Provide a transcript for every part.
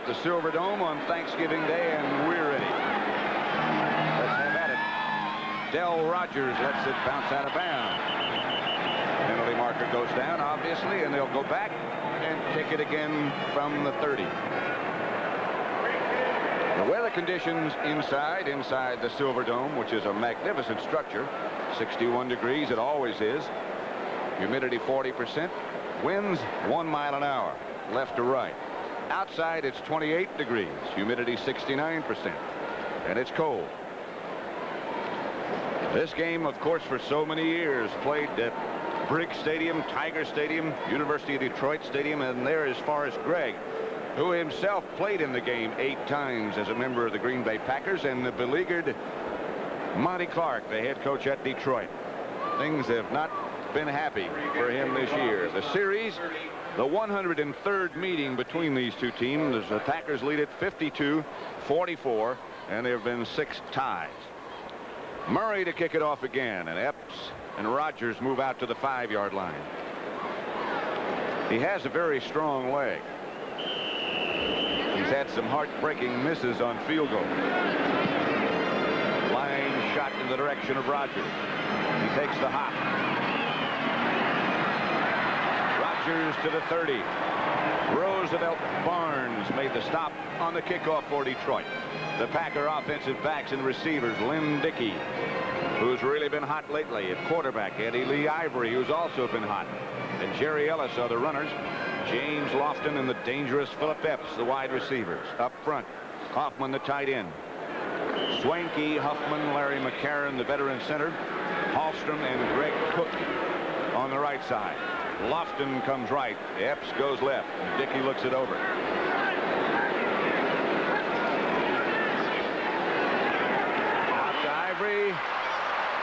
the Silverdome on Thanksgiving Day, and we're ready. Let's have at it. Del Rogers lets it bounce out of bounds. Penalty marker goes down, obviously, and they'll go back and kick it again from the 30. The weather conditions inside the Silverdome, which is a magnificent structure, 61 degrees, it always is. Humidity 40%. Winds 1 mile an hour, left to right. Outside, it's 28 degrees, humidity 69%, and it's cold. This game, of course, for so many years, played at Briggs Stadium, Tiger Stadium, University of Detroit Stadium, and there as far as Greg, who himself played in the game 8 times as a member of the Green Bay Packers, and the beleaguered Monty Clark, the head coach at Detroit. Things have not been happy for him this year. The series, the 103rd meeting between these two teams. The Packers lead it 52-44, and there have been 6 ties. Murray to kick it off again, and Epps and Rogers move out to the 5-yard line. He has a very strong leg. He's had some heartbreaking misses on field goals. Line shot in the direction of Rogers. He takes the hop. Rogers to the 30. Roosevelt Barnes made the stop on the kickoff for Detroit. The Packer offensive backs and receivers, Lynn Dickey, who's really been hot lately at quarterback, Eddie Lee Ivory, who's also been hot, and Jerry Ellis are the runners. James Lofton and the dangerous Philip Epps, the wide receivers. Up front, Hoffman, the tight end. Swanky, Huffman, Larry McCarron, the veteran center. Hallstrom and Greg Cook on the right side. Lofton comes right. Epps goes left. And Dickey looks it over. Out to Ivory.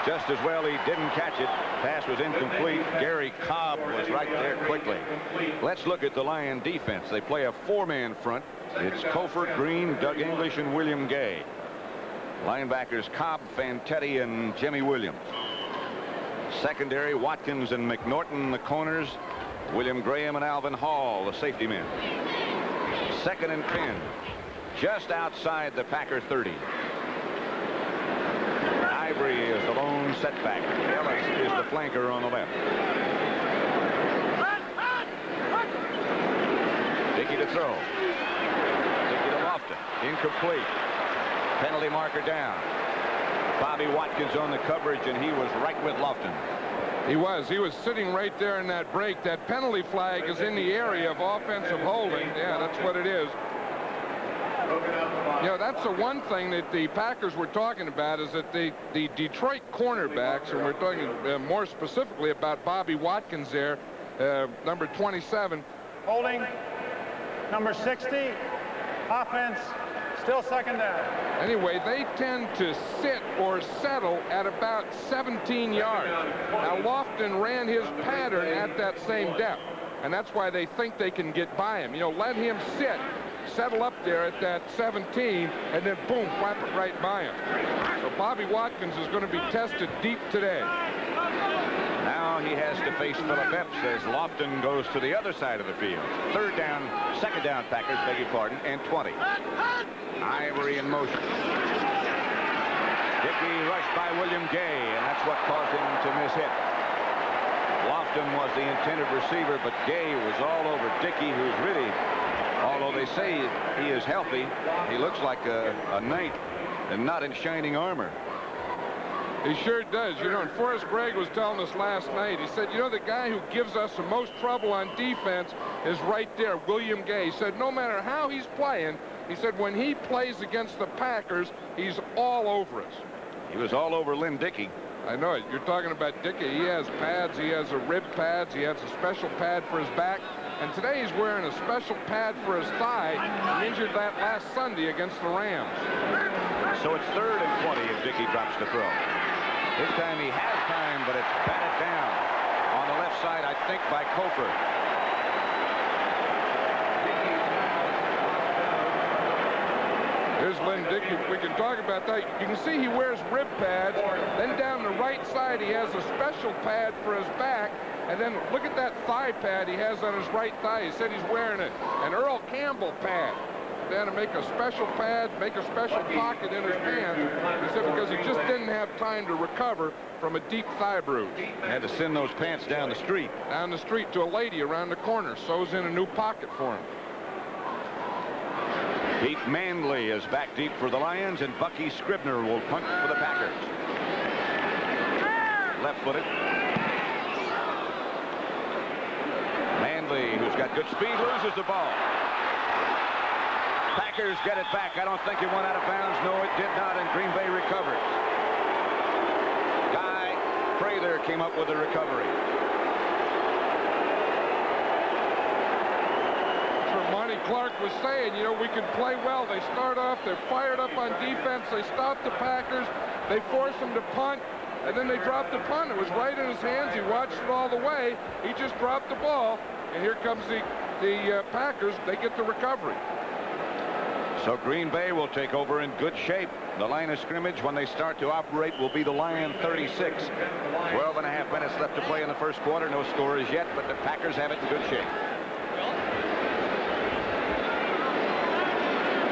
Just as well he didn't catch it. Pass was incomplete. Gary Cobb was right there quickly. Let's look at the Lion defense. They play a 4-man front. It's Cofer, Green, Doug English, and William Gay. Linebackers Cobb, Fantetti, and Jimmy Williams. Secondary, Watkins and McNorton, the corners. William Graham and Alvin Hall, the safety men. 2nd and 10. Just outside the Packer 30. Ivory is the lone setback. Ellis is the flanker on the left. Dickey to throw. Dickey to Lofton. Incomplete. Penalty marker down. Bobby Watkins on the coverage, and he was right with Lofton. He was sitting right there in that break. That penalty flag is in the area of offensive holding. Yeah, that's what it is. You know, that's the one thing that the Packers were talking about, is that the Detroit cornerbacks, and we're talking more specifically about Bobby Watkins there, number 27. Holding, number 60, offense, still 2nd down. Anyway, they tend to sit or settle at about 17 yards. Now, Lofton ran his pattern at that same depth, and that's why they think they can get by him. You know, let him sit, settle up there at that 17, and then boom, whap it right by him. So Bobby Watkins is going to be tested deep today. Now he has to face Philip Epps as Lofton goes to the other side of the field. 2nd down Packers, beg your pardon, and 20. Ivory in motion. Dickey rushed by William Gay, and that's what caused him to miss hit. Lofton was the intended receiver, but Gay was all over Dickey, who's really, although they say he is healthy, he looks like a knight and not in shining armor. He sure does. You know, and Forrest Gregg was telling us last night, he said, you know, the guy who gives us the most trouble on defense is right there, William Gay. He said no matter how he's playing, he said when he plays against the Packers, he's all over us. He was all over Lynn Dickey. I know it. You're talking about Dickey. He has pads. He has a rib pads. He has a special pad for his back. And today he's wearing a special pad for his thigh. He injured that last Sunday against the Rams. So it's 3rd and 20 if Dickey drops the throw. This time he has time, but it's batted down on the left side, I think, by Cofer. Here's Lynn Dickey. We can talk about that. You can see he wears rib pads. Then down the right side, he has a special pad for his back. And then look at that thigh pad he has on his right thigh. He said he's wearing an Earl Campbell pad. then to make a special pad, make a special pocket in his pants, he said, because he just didn't have time to recover from a deep thigh bruise. Had to send those pants down the street. Down the street to a lady around the corner. Sews in a new pocket for him. Pete Manley is back deep for the Lions, and Bucky Scribner will punt for the Packers. Left-footed. Manley, who's got good speed, loses the ball. Packers get it back. I don't think it went out of bounds. No, it did not, and Green Bay recovers. Guy Prather came up with the recovery. Monty Clark was saying, you know, we can play well. They start off, they're fired up on defense. They stop the Packers. They force them to punt, and then they drop the punt. It was right in his hands. He watched it all the way. He just dropped the ball, and here comes the Packers. They get the recovery. So Green Bay will take over in good shape. The line of scrimmage when they start to operate will be the Lion 36. 12.5 minutes left to play in the first quarter. No scores yet, but the Packers have it in good shape.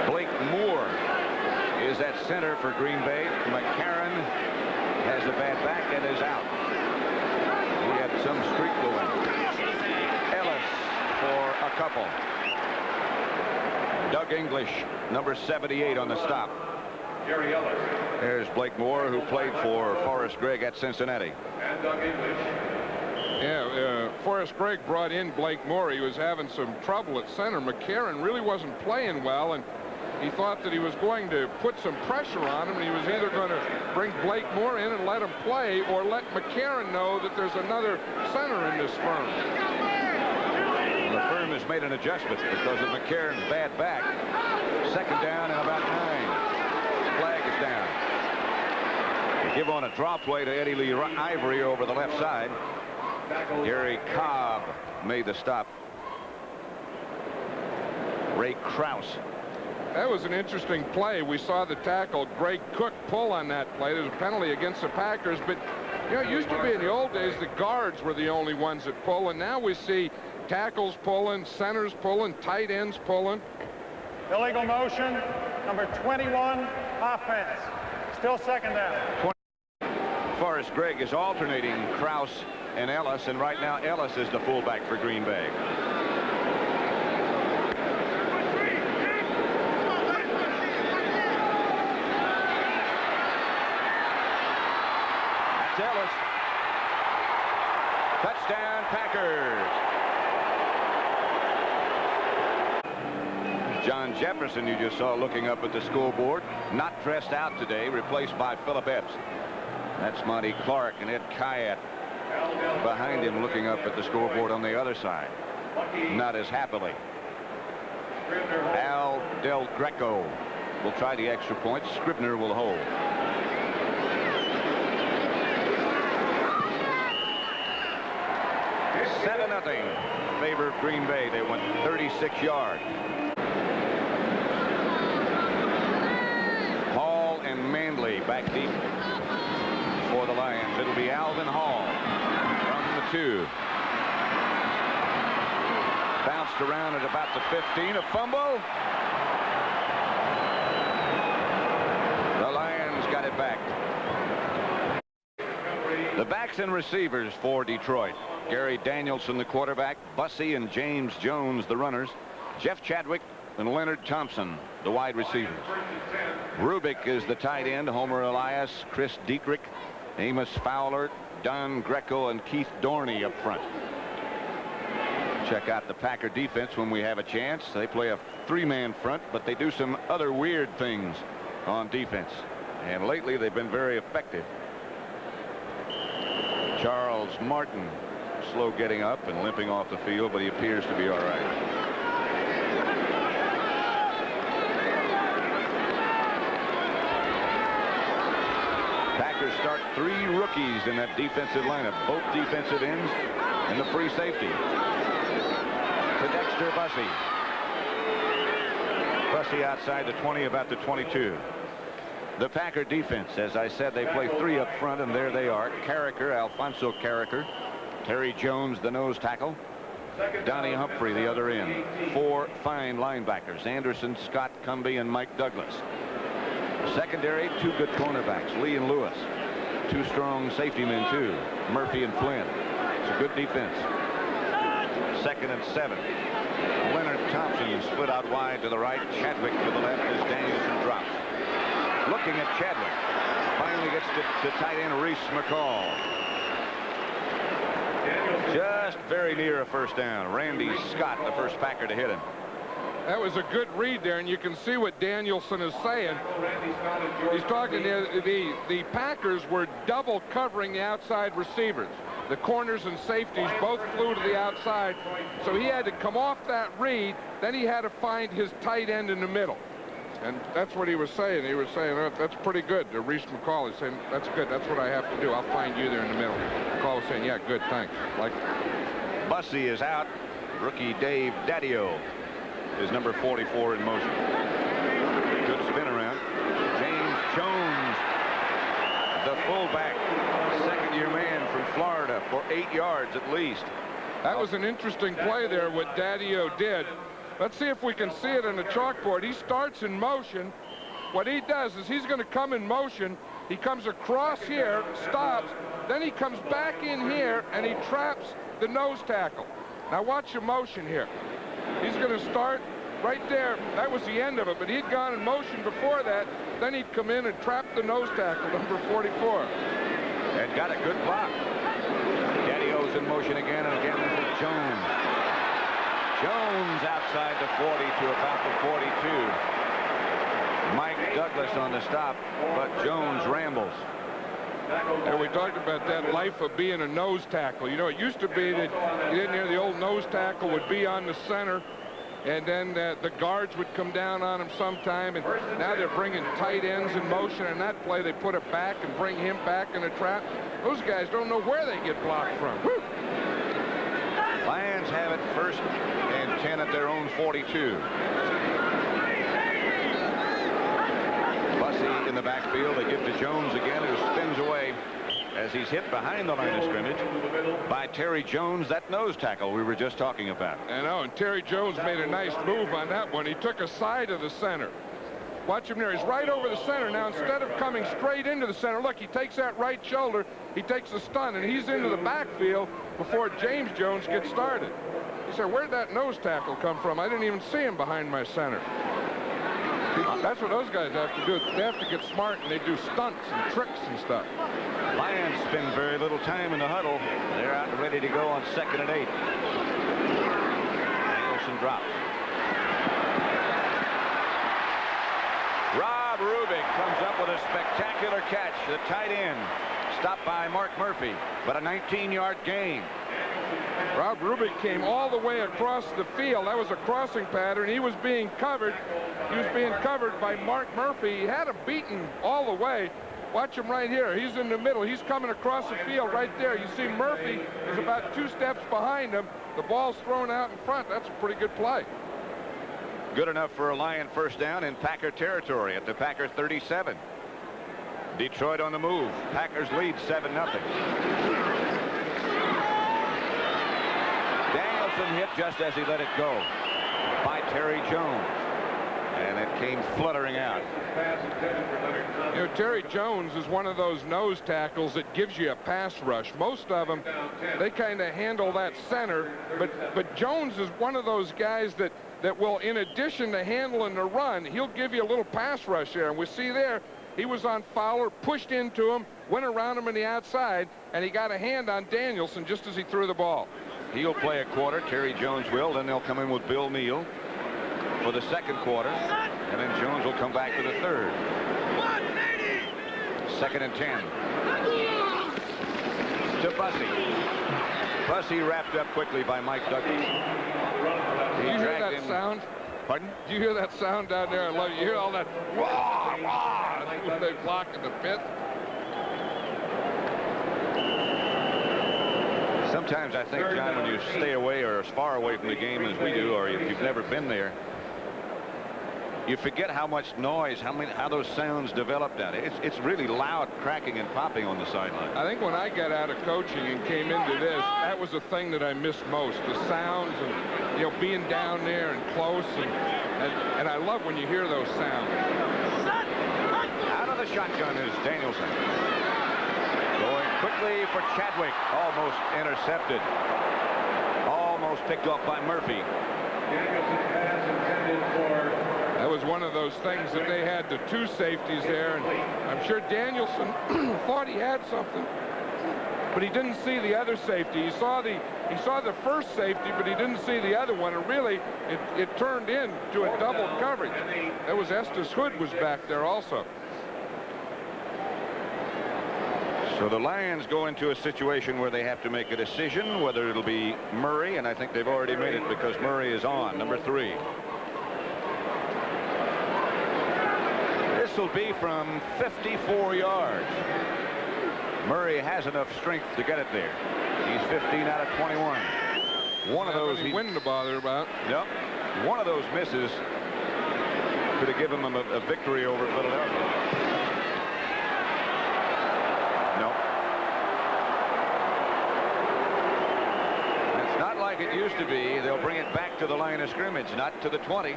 Blake Moore is at center for Green Bay. McCarron has a bad back and is out. We had some streak going. Ellis for a couple. Doug English, number 78 on the stop. Gary Ellis. There's Blake Moore, who played for Forrest Gregg at Cincinnati. And Doug English. Yeah, Forrest Gregg brought in Blake Moore. He was having some trouble at center. McCarron really wasn't playing well, and he thought that he was going to put some pressure on him, and he was either going to bring Blake Moore in and let him play, or let McCarron know that there's another center in this firm. The firm has made an adjustment because of McCarron's bad back. Second down and about 9. Flag is down. They give on a draw play to Eddie Lee Ivory over the left side. Gary Cobb made the stop. Ray Krause. That was an interesting play. We saw the tackle Greg Cook pull on that play. There's a penalty against the Packers, but you know, it used to be in the old days the guards were the only ones that pull, and now we see tackles pulling, centers pulling, tight ends pulling. Illegal motion, number 21, offense. Still second down. Forrest Gregg is alternating Krause and Ellis, and right now Ellis is the fullback for Green Bay. That's Ellis. Touchdown, Packers. John Jefferson, you just saw looking up at the scoreboard, not dressed out today, replaced by Philip Epps. That's Monty Clark and Ed Kayat behind him looking up at the scoreboard on the other side. Not as happily. Al Del Greco will try the extra point. Scribner will hold. Seven 0 favor of Green Bay. They went 36 yards. Hall and Manley back deep for the Lions. It'll be Alvin Hall from the 2. Bounced around at about the 15. A fumble. The Lions got it back. The backs and receivers for Detroit. Gary Danielson, the quarterback. Bussey and James Jones, the runners. Jeff Chadwick and Leonard Thompson, the wide receivers. Rubik is the tight end. Homer Elias, Chris Dietrich, Amos Fowler, Don Greco, and Keith Dorney up front. Check out the Packer defense when we have a chance. They play a 3-man front, but they do some other weird things on defense. And lately they've been very effective. Charles Martin, slow getting up and limping off the field, but he appears to be all right. Packers start 3 rookies in that defensive lineup, both defensive ends and the free safety. To Dexter Bussey. Bussey outside the 20, about the 22. The Packer defense, as I said, they play 3 up front, and there they are. Carricker, Alfonso Carricker. Terry Jones, the nose tackle. Donnie Humphrey the other end. 4 fine linebackers: Anderson, Scott, Cumbie, and Mike Douglas. Secondary, 2 good cornerbacks, Lee and Lewis. 2 strong safety men too, Murphy and Flynn. It's a good defense. 2nd and 7. Leonard Thompson split out wide to the right. Chadwick to the left as Danielson drops. Looking at Chadwick. Finally gets to tight end Reese McCall. Just very near a first down. Randy Scott, the first Packer to hit him. That was a good read there, and you can see what Danielson is saying. He's talking the Packers were double covering the outside receivers. The corners and safeties both flew to the outside, so he had to come off that read. Then he had to find his tight end in the middle. And that's what he was saying. He was saying, oh, that's pretty good. Reese McCall is saying, that's good. That's what I have to do. I'll find you there in the middle. McCall was saying, yeah, good, thanks. Like, Bussey is out. Rookie Dave Daddio is number 44 in motion. Good spin around. James Jones, the fullback, second-year man from Florida, for 8 yards at least. That was an interesting play there, what Daddio did. Let's see if we can see it on the chalkboard. He starts in motion. What he does is he's going to come in motion. He comes across here, stops, then he comes back in here, and he traps the nose tackle. Now watch the motion here. He's going to start right there. That was the end of it, but he'd gone in motion before that. Then he'd come in and trap the nose tackle, number 44. And got a good block. Daddio's in motion again, and again this is Jones. Jones outside the 40 to about the 42. Mike Douglas on the stop, but Jones rambles. And we talked about that life of being a nose tackle. You know, it used to be that you didn't hear the old nose tackle would be on the center, and then the guards would come down on him sometime, and now they're bringing tight ends in motion. In that play, they put it back and bring him back in a trap. Those guys don't know where they get blocked from. Woo! Lions have it 1st and 10 at their own 42. Bussey in the backfield. They give to Jones again, who spins away as he's hit behind the line of scrimmage by Terry Jones, that nose tackle we were just talking about. I know, and Terry Jones made a nice move on that one. He took a side of the center. Watch him there. He's right over the center. Now, instead of coming straight into the center, look, he takes that right shoulder. He takes a stun, and he's into the backfield before James Jones gets started. He said, where'd that nose tackle come from? I didn't even see him behind my center. That's what those guys have to do. They have to get smart, and they do stunts and tricks and stuff. Lions spend very little time in the huddle. They're out and ready to go on 2nd and 8. Danielson drops. Rob Rubik comes up with a spectacular catch. The tight end stopped by Mark Murphy, but a 19-yard gain. Rob Rubik came all the way across the field. That was a crossing pattern. He was being covered. He was being covered by Mark Murphy. He had him beaten all the way. Watch him right here. He's in the middle. He's coming across the field right there. You see Murphy is about 2 steps behind him. The ball's thrown out in front. That's a pretty good play. Good enough for a Lion first down in Packer territory at the Packer 37. Detroit on the move. Packers lead 7-0. Danielson hit just as he let it go by Terry Jones, and it came fluttering out. You know, Terry Jones is one of those nose tackles that gives you a pass rush. Most of them, they kind of handle that center, but Jones is one of those guys that will, in addition to handling the run, he'll give you a little pass rush there. And we see there, he was on Fowler, pushed into him, went around him on the outside, and he got a hand on Danielson just as he threw the ball. He'll play a quarter. Terry Jones will. Then they'll come in with Bill Neal for the 2nd quarter, and then Jones will come back for the 3rd. 2nd and 10. To Bussey. Bussey wrapped up quickly by Mike Douglas. Do you hear that sound? Pardon? Do you hear that sound down there? I love it. You hear all that wah, wah, when they block in the pit? Sometimes I think, John, when you stay away or as far away from the game as we do, or if you've never been there, you forget how much noise, how those sounds developed out. It's really loud cracking and popping on the sideline. I think when I got out of coaching and came into this, that was the thing that I missed most, the sounds and, you know, being down there and close, and I love when you hear those sounds. Out of the shotgun is Danielson. Going quickly for Chadwick. Almost intercepted. Almost picked off by Murphy. That was one of those things that they had the two safeties there, and I'm sure Danielson thought he had something, but he didn't see the other safety. He saw the first safety, but he didn't see the other one, and really it turned into a double coverage. That was Estes Hood was back there also. So the Lions go into a situation where they have to make a decision whether it'll be Murray, and I think they've already made it because Murray is on, number 3. This will be from 54 yards. Murray has enough strength to get it there. He's 15 out of 21. One of those he wouldn't bother about. Yep. One of those misses could have given them a victory over Philadelphia. No. It's not like it used to be. They'll bring it back to the line of scrimmage, not to the 20.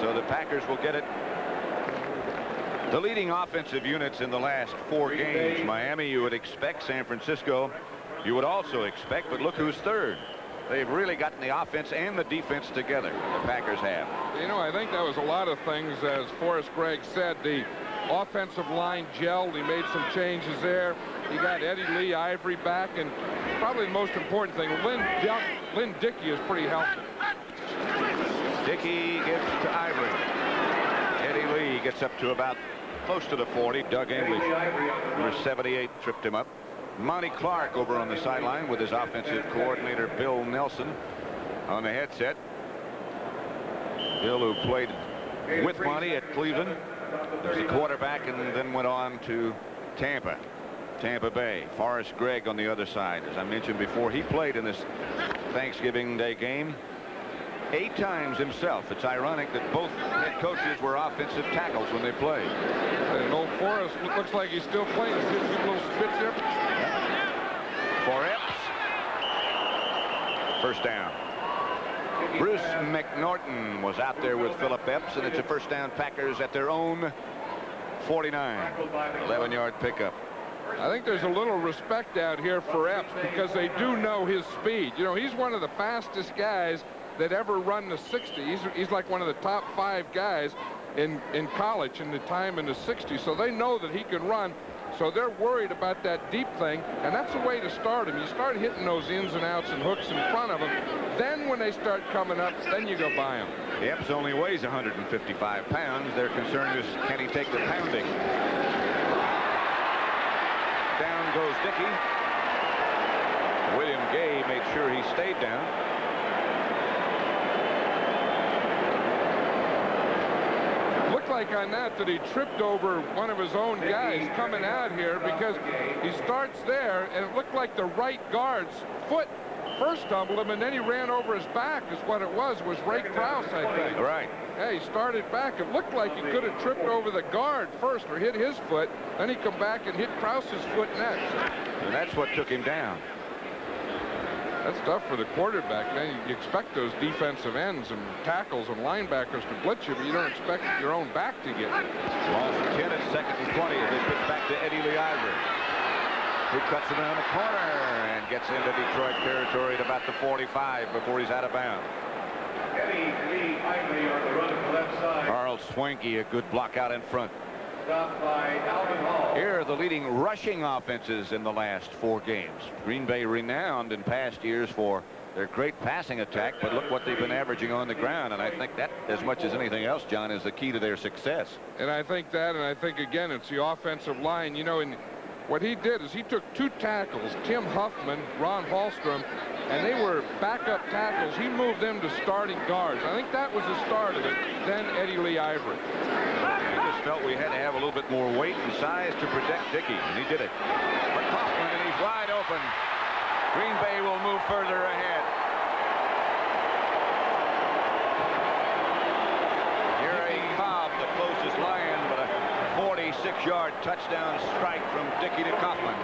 So the Packers will get it. The leading offensive units in the last 4 games, Miami, you would expect. San Francisco, you would also expect. But look who's third. They've really gotten the offense and the defense together. The Packers have. You know, I think that was a lot of things, as Forrest Gregg said. The offensive line gelled. He made some changes there. He got Eddie Lee Ivory back, and probably the most important thing, Lynn Dickey is pretty healthy. Dickey gives to Ivory. Eddie Lee gets up to about close to the 40. Doug English, number 78, tripped him up. Monty Clark over on the sideline with his offensive coordinator Bill Nelson on the headset. Bill, who played with Monty at Cleveland, was the quarterback and then went on to Tampa Bay. Forrest Gregg on the other side. As I mentioned before, he played in this Thanksgiving Day game 8 times himself. It's ironic that both head coaches were offensive tackles when they played. And old Forrest looks like he's still playing. He's getting a little spit there. For Epps. First down. Bruce McNorton was out there with Philip Epps, and it's a first down. Packers at their own 49. 11-yard pickup. I think there's a little respect out here for Epps because they do know his speed. You know, he's one of the fastest guys that ever run the 60. He's like one of the top 5 guys in college in the time in the 60s. So they know that he can run. So they're worried about that deep thing, and that's the way to start him. You start hitting those ins and outs and hooks in front of him. Then when they start coming up, then you go by him. Epps only weighs 155 pounds. Their concern is, can he take the pounding? Down goes Dickey. William Gay made sure he stayed down. Looked like on that he tripped over one of his own guys coming out here, because he starts there and it looked like the right guard's foot first stumbled him, and then he ran over his back is what it was Ray Krause, I think. Right. Yeah, he started back. It looked like he could have tripped over the guard first or hit his foot. Then he come back and hit Krause's foot next. And that's what took him down. That's tough for the quarterback. Man, you expect those defensive ends and tackles and linebackers to blitz you, but you don't expect your own back to get it. Loss of 10 at 2nd and 20 as they pitch back to Eddie Lee Ivory, who cuts around the corner and gets into Detroit territory at about the 45 before he's out of bounds. Eddie Lee Ivory on the run to the left side. Carl Swanky, a good block out in front. Stopped by Alvin Hall. Here are the leading rushing offenses in the last 4 games. Green Bay renowned in past years for their great passing attack, but look what they've been averaging on the ground, and I think that, as much as anything else, John, is the key to their success. And I think that, and I think again it's the offensive line. You know, and what he did is he took 2 tackles, Tim Huffman, Ron Hallstrom, and they were backup tackles. He moved them to starting guards. I think that was the start of it. Then Eddie Lee Ivory. I just felt we had to have a little bit more weight and size to protect Dickey, and he did it. But Kaufman, and he's wide open. Green Bay will move further ahead. Gary 46-yard touchdown strike from Dickey to Kaufman.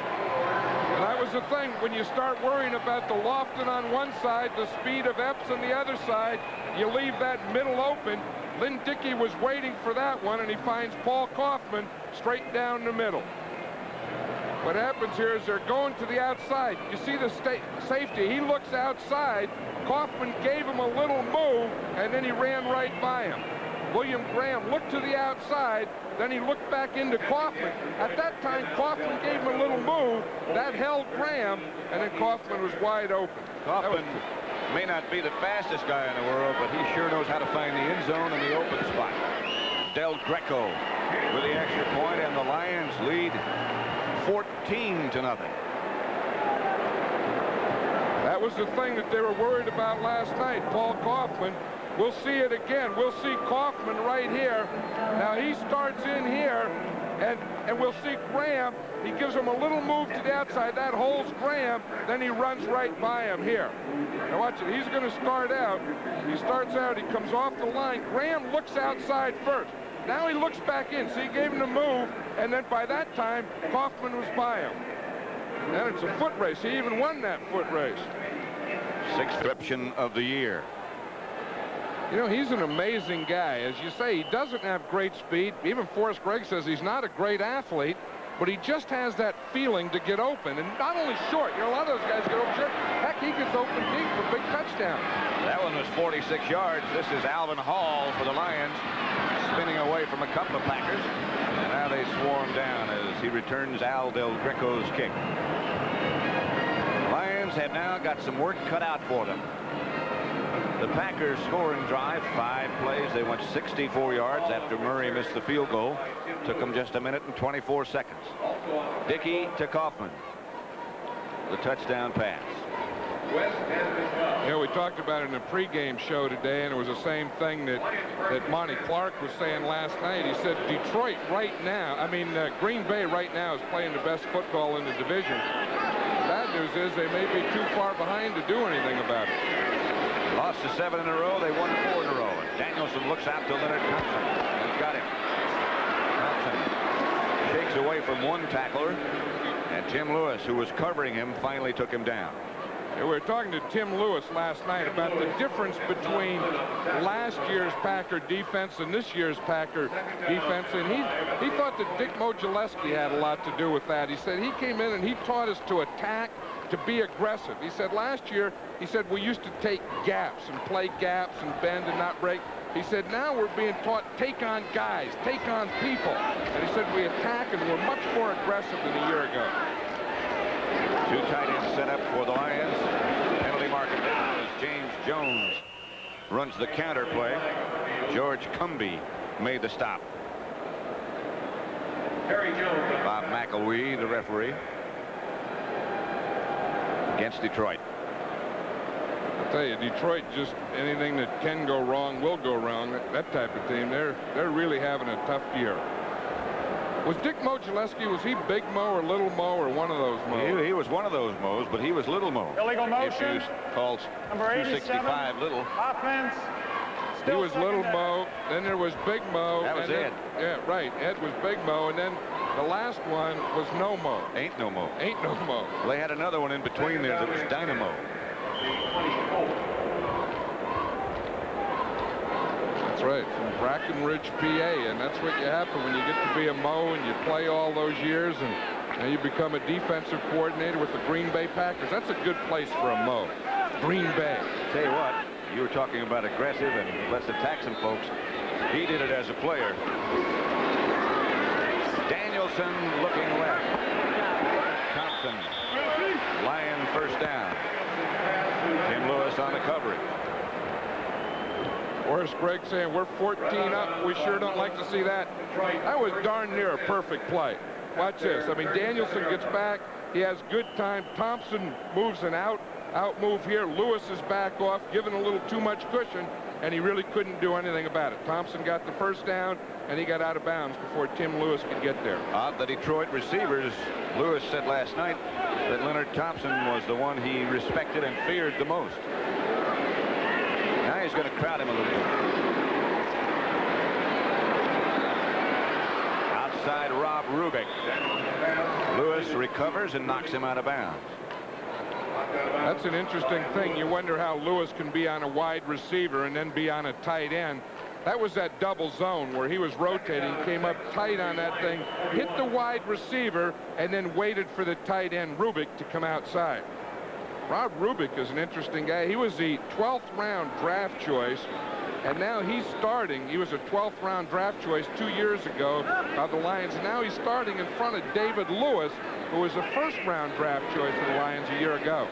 And that was the thing, when you start worrying about the Lofton on one side, the speed of Epps on the other side, you leave that middle open. Lynn Dickey was waiting for that one, and he finds Paul Kaufman straight down the middle. What happens here is they're going to the outside. You see the safety. He looks outside. Kaufman gave him a little move, and then he ran right by him. William Graham looked to the outside, then he looked back into Kaufman. At that time, Kaufman gave him a little move. That held Graham, and then Kaufman was wide open. Kaufman may not be the fastest guy in the world, but he sure knows how to find the end zone and the open spot. Del Greco with the extra point, and the Lions lead 14-0. That was the thing that they were worried about last night. Paul Kaufman. We'll see it again. We'll see Kaufman right here. Now he starts in here, and we'll see Graham. He gives him a little move to the outside. That holds Graham. Then he runs right by him here. Now watch it. He's going to start out. He starts out. He comes off the line. Graham looks outside first. Now he looks back in. So he gave him the move, and then by that time, Kaufman was by him. And it's a foot race. He even won that foot race. Sixth reception of the year. You know, he's an amazing guy. As you say, he doesn't have great speed. Even Forrest Gregg says he's not a great athlete, but he just has that feeling to get open. And not only short. You know, a lot of those guys get open short. Heck, he gets open deep for big touchdowns. That one was 46 yards. This is Alvin Hall for the Lions, spinning away from a couple of Packers. And now they swarm down as he returns Al Del Greco's kick. Lions have now got some work cut out for them. The Packers scoring drive, 5 plays. They went 64 yards after Murray missed the field goal. Took them just a minute and 24 seconds. Dickey to Kaufman. The touchdown pass. You know, we talked about it in the pregame show today, and it was the same thing that Monty Clark was saying last night. He said Detroit right now, Green Bay right now is playing the best football in the division. The bad news is they may be too far behind to do anything about it. Lost to 7 in a row. They won 4 in a row. And Danielson looks out to Leonard Thompson. He's got him. Thompson shakes away from one tackler. And Tim Lewis, who was covering him, finally took him down. We were talking to Tim Lewis last night about the difference between last year's Packer defense and this year's Packer defense, and he thought that Dick Modzelewski had a lot to do with that. He said he came in and he taught us to attack, to be aggressive. He said last year, he said we used to take gaps and play gaps and bend and not break. He said now we're being taught take on guys, take on people. And he said we attack and we're much more aggressive than a year ago. 2 tight ends set up for the Lions. Penalty marker down as James Jones runs the counter play. George Cumby made the stop. Bob McElwee, the referee, against Detroit. I'll tell you, Detroit, just anything that can go wrong will go wrong. That type of team, they're really having a tough year. Was Dick Modzelewski, was he Big Mo or Little Mo or one of those Mo's? He was one of those Mo's, but he was Little Mo. Illegal motion. If you call Number 265 Little. Offense. He was Little Mo, then there was Big Mo. That was Ed. Yeah, right. Ed was Big Mo, and then the last one was No Mo. Ain't No Mo. Ain't No Mo. Well, they had another one in between there that was Dynamo. That's right, from Brackenridge, PA, and that's what you happen when you get to be a Mo and you play all those years, and now you become a defensive coordinator with the Green Bay Packers. That's a good place for a Mo. Green Bay. Tell you what, you were talking about aggressive and let's attack some folks. He did it as a player. Danielson looking left. Thompson. Lion first down. Tim Lewis on the coverage. Forrest Gregg saying we're 14 up. We sure don't like to see that. That was darn near a perfect play. Watch this. I mean, Danielson gets back. He has good time. Thompson moves an out move here. Lewis is back off, given a little too much cushion, and he really couldn't do anything about it. Thompson got the first down, and he got out of bounds before Tim Lewis could get there. The Detroit receivers, Lewis said last night that Leonard Thompson was the one he respected and feared the most. Now he's going to crowd him a little bit. inside Rob Rubik. Lewis recovers and knocks him out of bounds. That's an interesting thing. You wonder how Lewis can be on a wide receiver and then be on a tight end. That was that double zone where he was rotating, came up tight on that thing, hit the wide receiver, and then waited for the tight end Rubik to come outside. Rob Rubik is an interesting guy. He was the 12th round draft choice, and now he's starting. He was a 12th round draft choice 2 years ago of the Lions. Now he's starting in front of David Lewis, who was a first round draft choice for the Lions a year ago.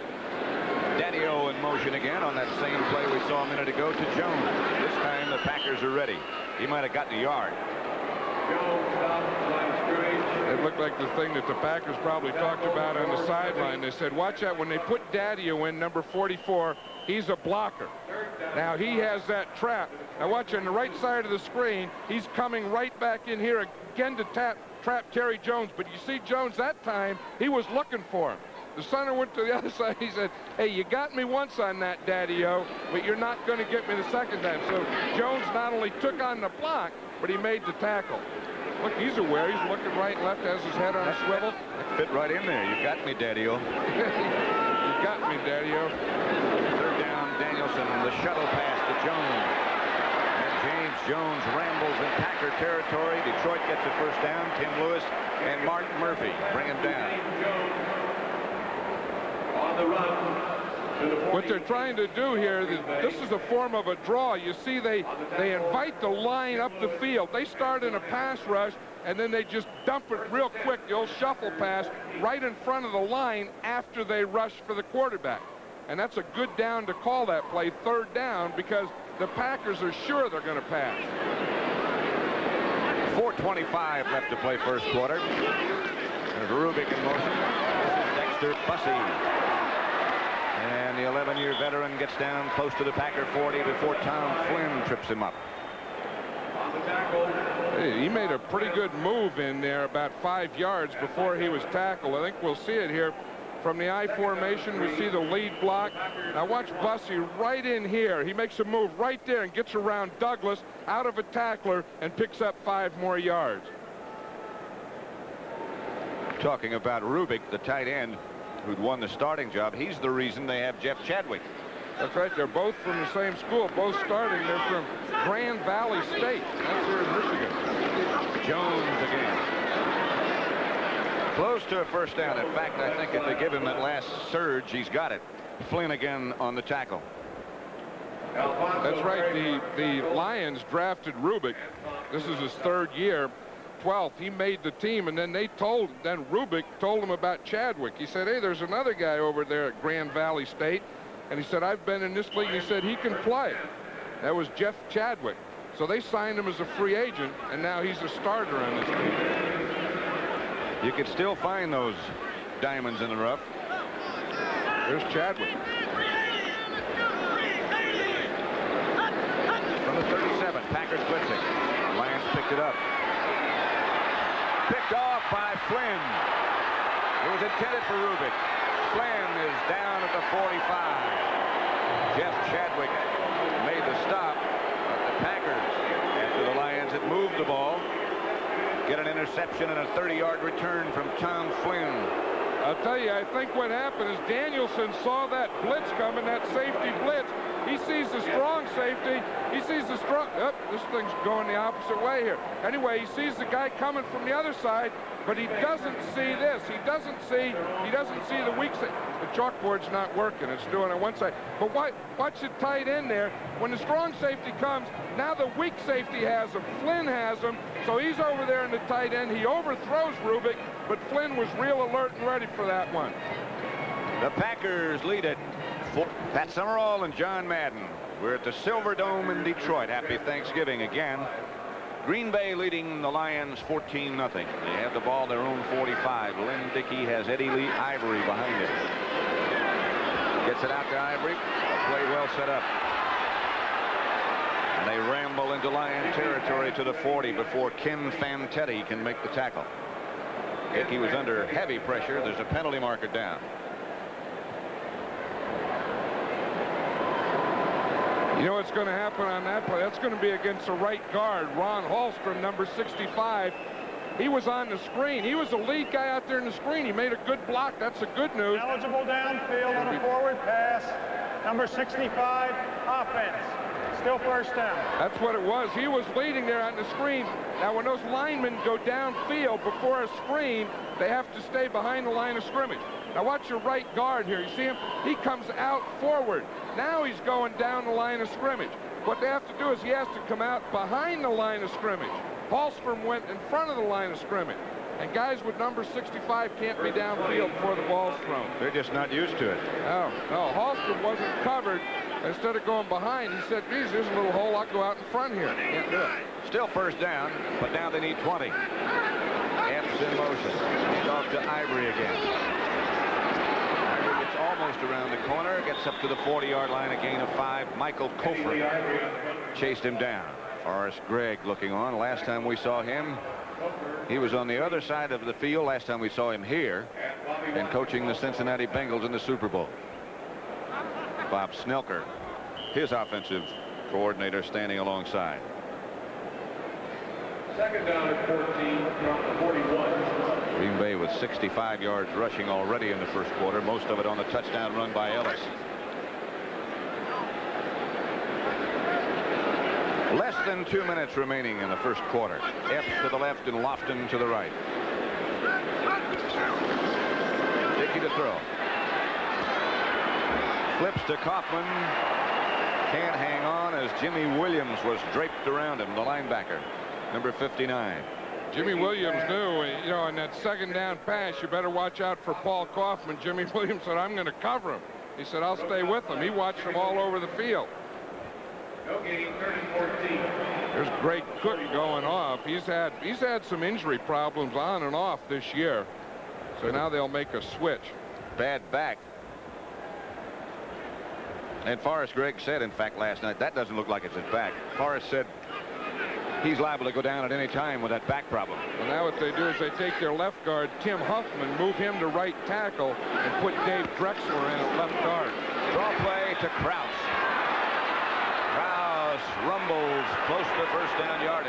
Daddy-O in motion again on that same play we saw a minute ago to Jones. This time the Packers are ready. He might have gotten a yard. It looked like the thing that the Packers probably talked about on the sideline. They said, watch out, when they put Daddy-O in, number 44, he's a blocker. Now he has that trap. Now watch on the right side of the screen, he's coming right back in here again to trap Terry Jones. But you see Jones that time, he was looking for him. The center went to the other side. He said, hey, you got me once on that, Daddy-O, but you're not going to get me the second time. So Jones not only took on the block, but he made the tackle. Look, he's aware. He's looking right and left, has his head on a swivel. That fit right in there. You got me, Daddy-O. You got me, Daddy-O. Third down, Danielson. The shuttle pass to Jones. And James Jones rambles in Packer territory. Detroit gets a first down. Tim Lewis and Mark Murphy bring him down. On the run. What they're trying to do here, this is a form of a draw. You see, they invite the line up the field. They start in a pass rush, and then they just dump it real quick, the old shuffle pass, right in front of the line after they rush for the quarterback. And that's a good down to call that play, third down, because the Packers are sure they're going to pass. 4:25 left to play first quarter. There's Rubik in motion. This is Dexter Bussey. And the 11-year veteran gets down close to the Packer 40 before Tom Flynn trips him up. Hey, he made a pretty good move in there about 5 yards before he was tackled. I think we'll see it here from the I formation. We see the lead block. Now watch Bussey right in here. He makes a move right there and gets around Douglas out of a tackler and picks up 5 more yards. Talking about Rubik, the tight end who'd won the starting job, he's the reason they have Jeff Chadwick. That's right. They're both from the same school, both starting. They're from Grand Valley State. That's here in Michigan. Jones again. Close to a first down. In fact, I think if they give him that last surge, he's got it. Flynn again on the tackle. That's right. The Lions drafted Rubik. This is his 3rd year. 12th, he made the team, and then Rubik told him about Chadwick. He said, hey, there's another guy over there at Grand Valley State, and he said, I've been in this league, and he said he can play. That was Jeff Chadwick. So they signed him as a free agent, and now he's a starter on this team. You could still find those diamonds in the rough. There's Chadwick. From the 37, Packers blitzing. Lions picked it up. Picked off by Flynn. It was intended for Rubik. Flynn is down at the 45. Jeff Chadwick made the stop, but the Packers, after the Lions had moved the ball, get an interception and a 30-yard return from Tom Flynn. I'll tell you, I think what happened is Danielson saw that blitz coming, that safety blitz. He sees the strong safety. He sees the strong. Oh, this thing's going the opposite way here. Anyway, he sees the guy coming from the other side, but he doesn't see this. He doesn't see the weak side. The chalkboard's not working. It's doing it on one side. But watch it tight end there. When the strong safety comes, now the weak safety has him. Flynn has him. So he's over there in the tight end. He overthrows Rubik, but Flynn was real alert and ready for that one. The Packers lead it. Pat Summerall and John Madden. We're at the Silverdome in Detroit. Happy Thanksgiving again. Green Bay leading the Lions 14-0. They have the ball their own 45. Lynn Dickey has Eddie Lee Ivory behind it. Gets it out to Ivory. A play well set up. And they ramble into Lion territory to the 40 before Ken Fantetti can make the tackle. Dickey was under heavy pressure. There's a penalty marker down. You know what's going to happen on that play? That's going to be against the right guard, Ron Hallstrom, number 65. he was on the screen. He was the lead guy out there in the screen. He made a good block. That's the good news. Eligible downfield on a forward pass. Number 65, offense. Still first down. That's what it was. He was leading there on the screen. Now, when those linemen go downfield before a screen, they have to stay behind the line of scrimmage. Now, watch your right guard here. You see him? He comes out forward. Now he's going down the line of scrimmage. What they have to do is he has to come out behind the line of scrimmage. Hallstrom went in front of the line of scrimmage. And guys with number 65 can't be downfield before the ball's thrown. They're just not used to it. No, Hallstrom wasn't covered. Instead of going behind, he said, geez, there's a little hole. I'll go out in front here. Can't do it. Still first down, but now they need 20. F's in motion. Hand off to Ivory again. Ivory gets almost around the corner, gets up to the 40-yard line, a gain of 5. Michael Kofer chased him down. Forrest Gregg looking on. Last time we saw him, he was on the other side of the field. Last time we saw him here and coaching the Cincinnati Bengals in the Super Bowl. Bob Snelker, his offensive coordinator, standing alongside. Second down at 14 from 41. Green Bay with 65 yards rushing already in the first quarter, most of it on the touchdown run by Ellis. Less than 2 minutes remaining in the first quarter. F to the left and Lofton to the right. Dickey to throw. Flips to Kaufman. Can't hang on as Jimmy Williams was draped around him, the linebacker, number 59. Jimmy Williams knew, you know, in that second down pass, you better watch out for Paul Kaufman. Jimmy Williams said, I'm going to cover him. He said, I'll stay with him. He watched him all over the field. No gain, 30-14. There's Greg Cook going off. He's had some injury problems on and off this year. So now they'll make a switch. Bad back. And Forrest Gregg said, in fact, last night, that doesn't look like it's his back. Forrest said he's liable to go down at any time with that back problem. Well, now what they do is they take their left guard, Tim Huffman, move him to right tackle, and put Dave Drexler in at left guard. Draw play to Krause. Krause rumbles close to first down yardage.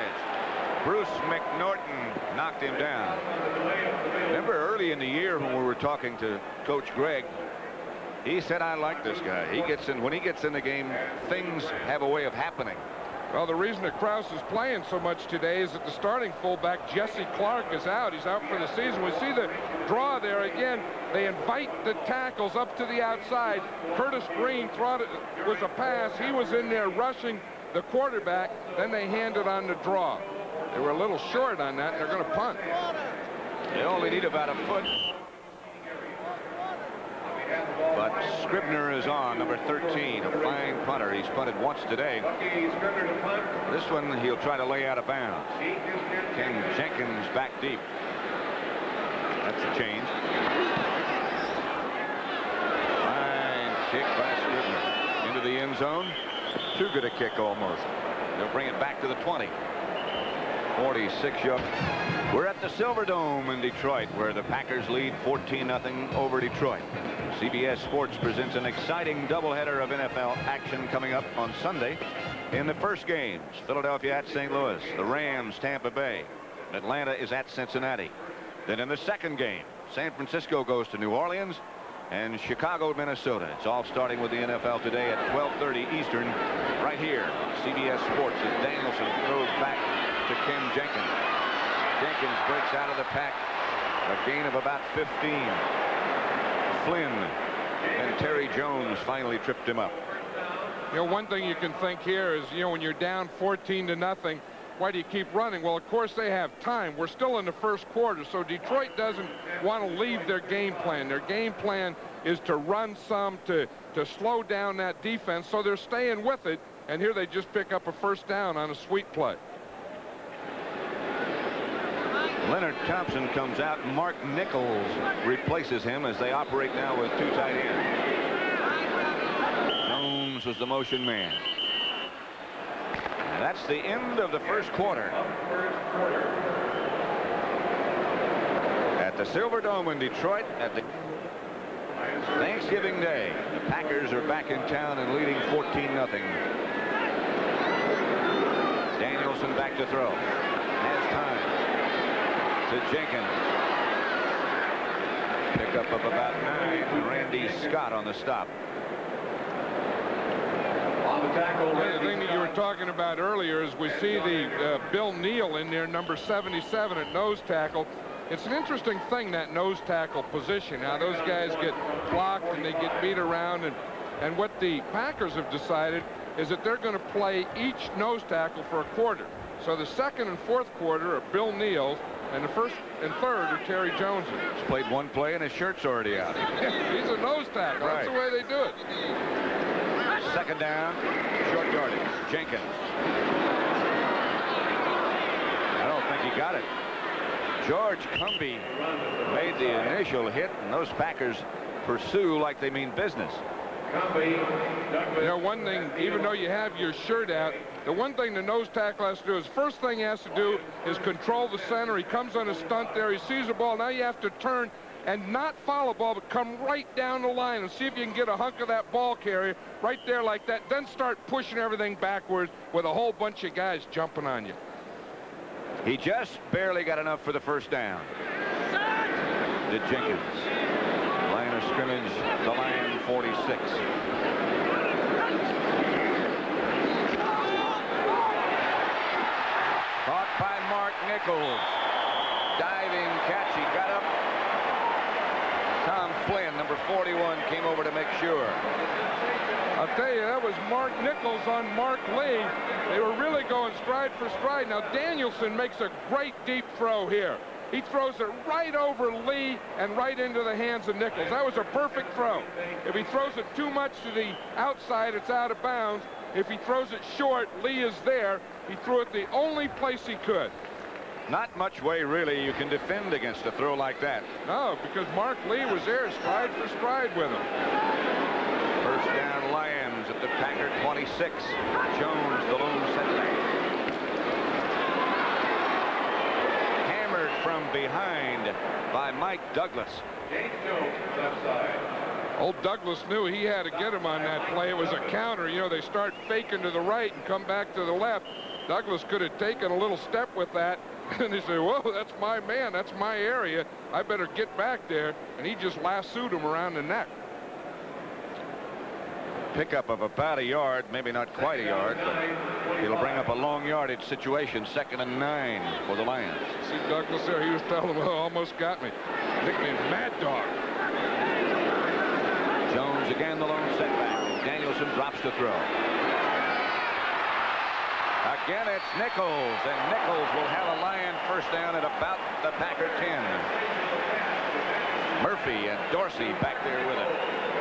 Bruce McNorton knocked him down. Remember early in the year when we were talking to Coach Gregg, he said, I like this guy. He gets in, when he gets in the game, things have a way of happening. Well, the reason that Krause is playing so much today is that the starting fullback, Jesse Clark, is out. He's out for the season. We see the draw there again. They invite the tackles up to the outside. Curtis Green thought it was a pass. He was in there rushing the quarterback. Then they handed on the draw. They were a little short on that. They're going to punt. They only need about a foot. But Scribner is on, number 13, a fine punter. He's punted once today. This one he'll try to lay out of bounds. Ken Jenkins back deep. That's a change. Fine kick by Scribner into the end zone. Too good a kick almost. They'll bring it back to the 20. 46 yards. We're at the Silverdome in Detroit, where the Packers lead 14-0 over Detroit. CBS Sports presents an exciting doubleheader of NFL action coming up on Sunday. In the first games, Philadelphia at St. Louis, the Rams, Tampa Bay, Atlanta is at Cincinnati. Then in the second game, San Francisco goes to New Orleans, and Chicago, Minnesota. It's all starting with the NFL today at 12:30 Eastern, right here. CBS Sports as Danielson throws back to Ken Jenkins. Jenkins breaks out of the pack. A gain of about 15. Flynn and Terry Jones finally tripped him up. You know, one thing you can think here is, you know, when you're down 14-0, why do you keep running? Well, of course they have time. We're still in the first quarter, so Detroit doesn't want to leave their game plan. Their game plan is to run some, to slow down that defense, so they're staying with it. And here they just pick up a first down on a sweep play. Leonard Thompson comes out. Mark Nichols replaces him as they operate now with two tight ends. Jones was the motion man. And that's the end of the first quarter. At the Silverdome in Detroit at the Thanksgiving Day, the Packers are back in town and leading 14-0. Danielson back to throw. Has time. to Jenkins. Pickup of about 9. Randy Scott on the stop. On the tackle, The thing that you were talking about earlier is we see the Bill Neal in there, number 77 at nose tackle. It's an interesting thing, that nose tackle position, how those guys get blocked and they get beat around. And what the Packers have decided is that they're going to play each nose tackle for a quarter. So the second and fourth quarter are Bill Neal's, and the first and third are Terry Jones's. He's played one play and his shirt's already out. He's a nose tackle. Right. That's the way they do it. Second down, short yardage. Jenkins. I don't think he got it. George Cumbie made the initial hit, and those Packers pursue like they mean business. You know, one thing, even though you have your shirt out, the one thing the nose tackle has to do is, first thing he has to do is control the center. He comes on a stunt there. He sees the ball. Now you have to turn and not follow ball, but come right down the line and see if you can get a hunk of that ball carrier right there like that. Then start pushing everything backwards with a whole bunch of guys jumping on you. He just barely got enough for the first down. To Jenkins. Line of scrimmage, the Lion 46. Caught by Mark Nichols. Diving catch. He got up. Tom Flynn, number 41, came over to make sure. I'll tell you, that was Mark Nichols on Mark Lee. They were really going stride for stride. Now, Danielson makes a great deep throw here. He throws it right over Lee and right into the hands of Nichols. That was a perfect throw. If he throws it too much to the outside, it's out of bounds. If he throws it short, Lee is there. He threw it the only place he could. Not much way, really, you can defend against a throw like that. No, because Mark Lee was there stride for stride with him. First down, Lions at the Packer 26. Jones, the lone setback. Hammered from behind by Mike Douglas. James Jones, left side. Old Douglas knew he had to get him on that play. It was a counter. You know, they start faking to the right and come back to the left. Douglas could have taken a little step with that. And he said, whoa, that's my man. That's my area. I better get back there. And he just lassoed him around the neck. Pickup of about a yard, maybe not quite a yard, but it'll bring up a long yardage situation. 2nd and 9 for the Lions. See Douglas there, he was telling him, oh, almost got me. Nicknamed Mad Dog. Jones again, the lone setback. Danielson drops to throw. Again, it's Nichols, and Nichols will have a Lion first down at about the Packer 10. Murphy and Dorsey back there with it.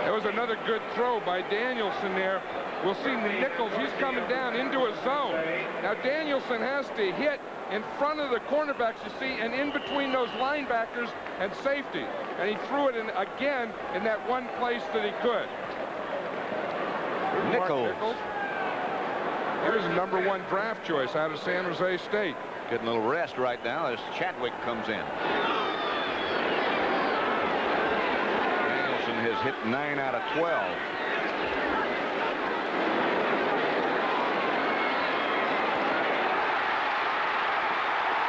There was another good throw by Danielson there. We'll see Nichols, he's coming down into a zone. Now Danielson has to hit in front of the cornerbacks, you see, and in between those linebackers and safety. And he threw it in again in that one place that he could. Nichols. Here's a #1 draft choice out of San Jose State. Getting a little rest right now as Chadwick comes in. Danielson has hit 9 out of 12.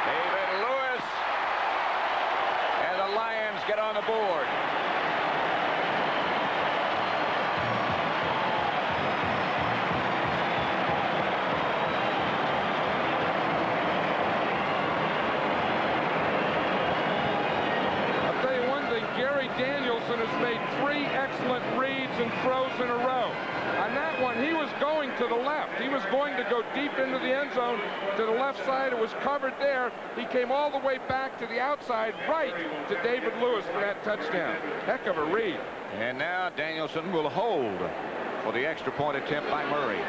David Lewis. And the Lions get on the board. Danielson has made 3 excellent reads and throws in a row. On that one, he was going to the left. He was going to go deep into the end zone to the left side. It was covered there. He came all the way back to the outside, right to David Lewis for that touchdown. Heck of a read. And now Danielson will hold for the extra point attempt by Murray.